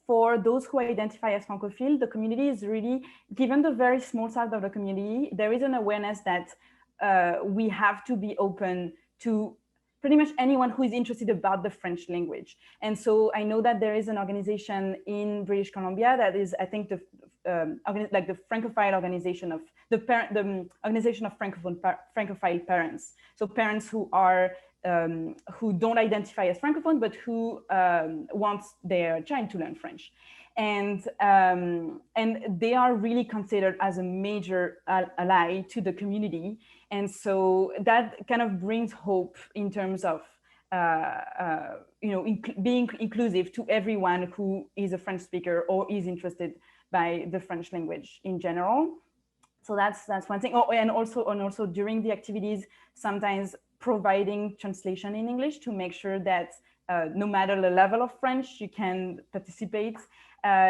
for those who identify as Francophile, the community is really, given the very small size of the community, there is an awareness that we have to be open to pretty much anyone who is interested about the French language. And so I know that there is an organization in British Columbia that is, I think, the Francophile organization of the organization of Francophile parents. So parents who are who don't identify as Francophone, but who want their child to learn French. And they are really considered as a major ally to the community. And so that kind of brings hope in terms of being inclusive to everyone who is a French speaker or is interested by the French language in general. So that's one thing. Oh, and also during the activities, sometimes providing translation in English to make sure that no matter the level of French, you can participate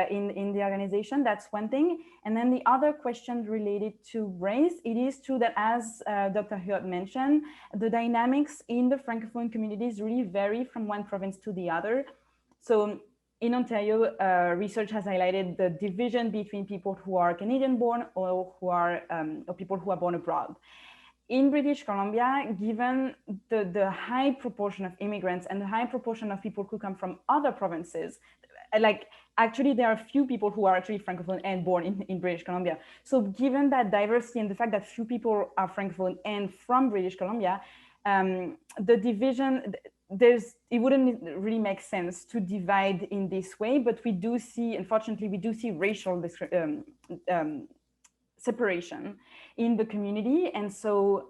in the organization. That's one thing. And then the other question related to race, it is true that, as Dr. Huot mentioned, the dynamics in the Francophone communities really vary from one province to the other. So in Ontario, research has highlighted the division between people who are Canadian-born or who are or people who are born abroad. In British Columbia, given the high proportion of immigrants and the high proportion of people who come from other provinces, like actually there are few people who are actually Francophone and born in British Columbia. So given that diversity and the fact that few people are Francophone and from British Columbia, the division, it wouldn't really make sense to divide in this way, but we do see, unfortunately, we do see racial separation in the community. And so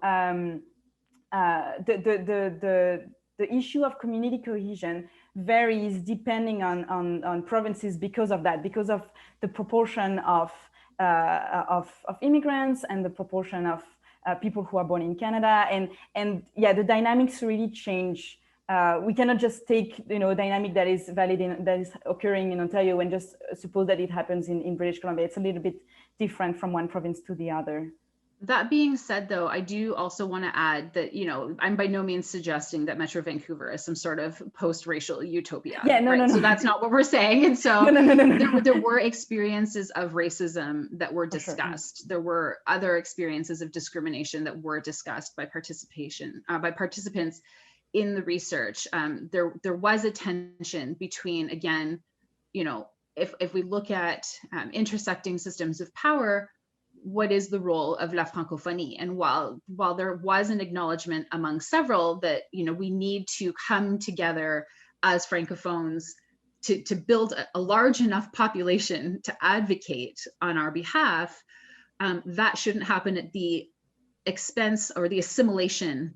the issue of community cohesion varies depending on provinces because of that, because of the proportion of immigrants and the proportion of people who are born in Canada. And yeah, the dynamics really change. We cannot just take a dynamic that is valid that is occurring in Ontario and just suppose that it happens in British Columbia. It's a little bit different from one province to the other. That being said, though, I do also want to add that, I'm by no means suggesting that Metro Vancouver is some sort of post-racial utopia. Yeah, no. So that's not what we're saying. And so no. There were experiences of racism that were discussed. Sure. There were other experiences of discrimination that were discussed by participants in the research. There was a tension between, again, if we look at intersecting systems of power, what is the role of la francophonie? And while there was an acknowledgement among several that we need to come together as francophones to build a large enough population to advocate on our behalf, that shouldn't happen at the expense or the assimilation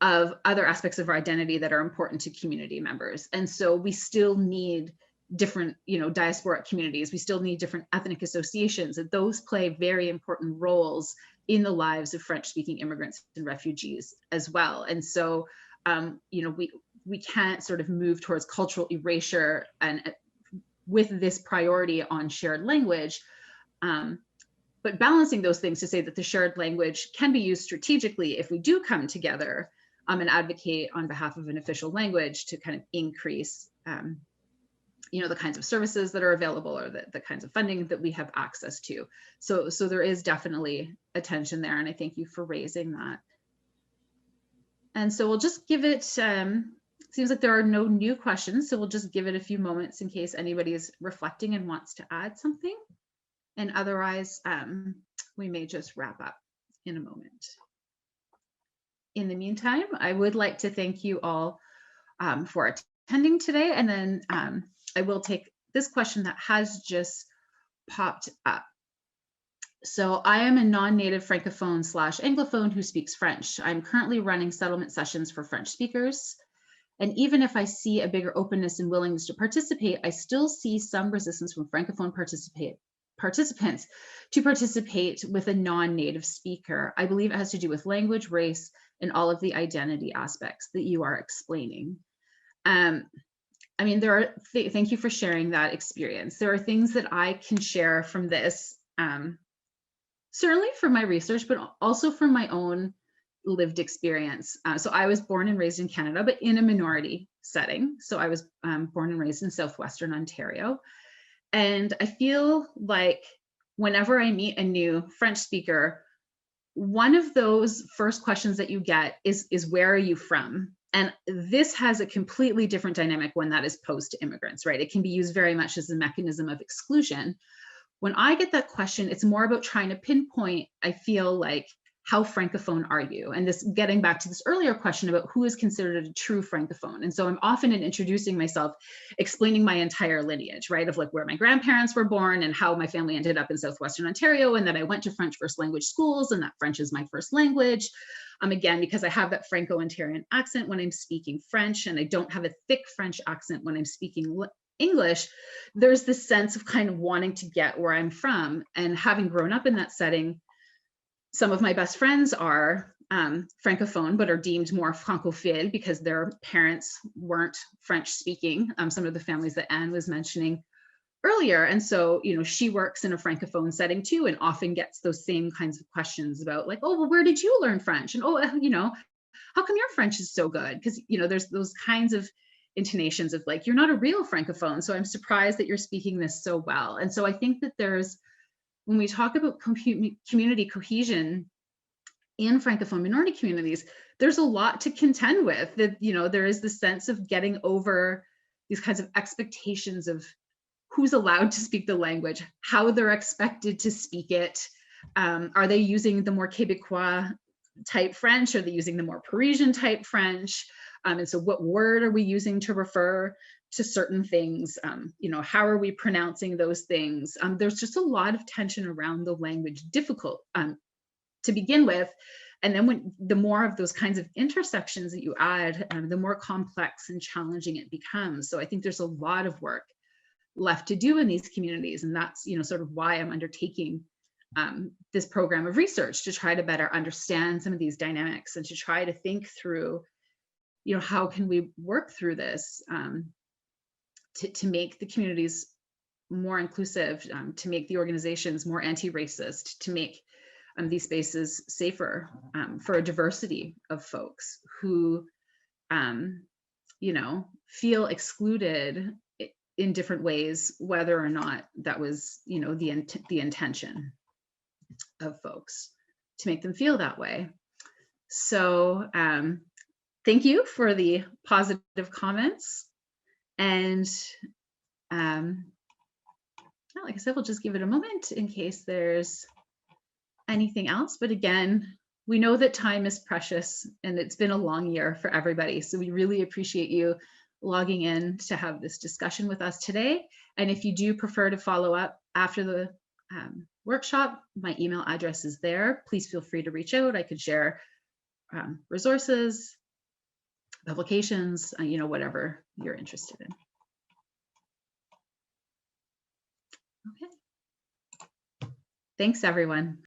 of other aspects of our identity that are important to community members. And so we still need different, diasporic communities. We still need different ethnic associations, and those play very important roles in the lives of French-speaking immigrants and refugees as well. And so, we can't sort of move towards cultural erasure and with this priority on shared language, but balancing those things to say that the shared language can be used strategically if we do come together and advocate on behalf of an official language to kind of increase the kinds of services that are available or the kinds of funding that we have access to. So there is definitely a tension there, and I thank you for raising that. And so we'll just give it, seems like there are no new questions, so we'll just give it a few moments in case anybody is reflecting and wants to add something. And otherwise, we may just wrap up in a moment. In the meantime, I would like to thank you all for attending today. And then I will take this question that has just popped up. So I am a non-native Francophone / Anglophone who speaks French. I'm currently running settlement sessions for French speakers. And even if I see a bigger openness and willingness to participate, I still see some resistance from Francophone participants to participate with a non-native speaker. I believe it has to do with language, race, and all of the identity aspects that you are explaining. I mean, thank you for sharing that experience. There are things that I can share from this, certainly from my research, but also from my own lived experience. So I was born and raised in Canada, but in a minority setting. So I was born and raised in Southwestern Ontario. And I feel like whenever I meet a new French speaker, one of those first questions that you get is where are you from? And this has a completely different dynamic when that is posed to immigrants, right? It can be used very much as a mechanism of exclusion. When I get that question, it's more about trying to pinpoint, I feel like, how Francophone are you? And this getting back to this earlier question about who is considered a true Francophone. And so I'm often in introducing myself, explaining my entire lineage, right? Of like where my grandparents were born and how my family ended up in Southwestern Ontario, and that I went to French first language schools and that French is my first language. Again, because I have that Franco-Ontarian accent when I'm speaking French, and I don't have a thick French accent when I'm speaking English, there's this sense of kind of wanting to get where I'm from. And having grown up in that setting, some of my best friends are Francophone, but are deemed more francophile because their parents weren't French speaking. Some of the families that Anne was mentioning earlier. And so, she works in a Francophone setting too, and often gets those same kinds of questions about like, oh, well, where did you learn French? And, oh, how come your French is so good? Because, there's those kinds of intonations of like, you're not a real Francophone. So I'm surprised that you're speaking this so well. And so I think that when we talk about community cohesion in Francophone minority communities, there's a lot to contend with. That, there is the sense of getting over these kinds of expectations of who's allowed to speak the language, how they're expected to speak it. Are they using the more Québécois type French? Are they using the more Parisian type French? And so what word are we using to refer to certain things? How are we pronouncing those things? There's just a lot of tension around the language, difficult to begin with. And then the more of those kinds of intersections that you add, the more complex and challenging it becomes. So I think there's a lot of work left to do in these communities. And that's, sort of why I'm undertaking this program of research, to try to better understand some of these dynamics and to try to think through, how can we work through this to make the communities more inclusive, to make the organizations more anti-racist, to make these spaces safer for a diversity of folks who, feel excluded in different ways, whether or not that was, the intention of folks to make them feel that way. So thank you for the positive comments. And like I said, we'll just give it a moment in case there's anything else. But again, we know that time is precious and it's been a long year for everybody. So we really appreciate you logging in to have this discussion with us today. And if you do prefer to follow up after the workshop. My email address is there. Please feel free to reach out. I could share resources, publications, you know, whatever you're interested in. Okay. Thanks, everyone.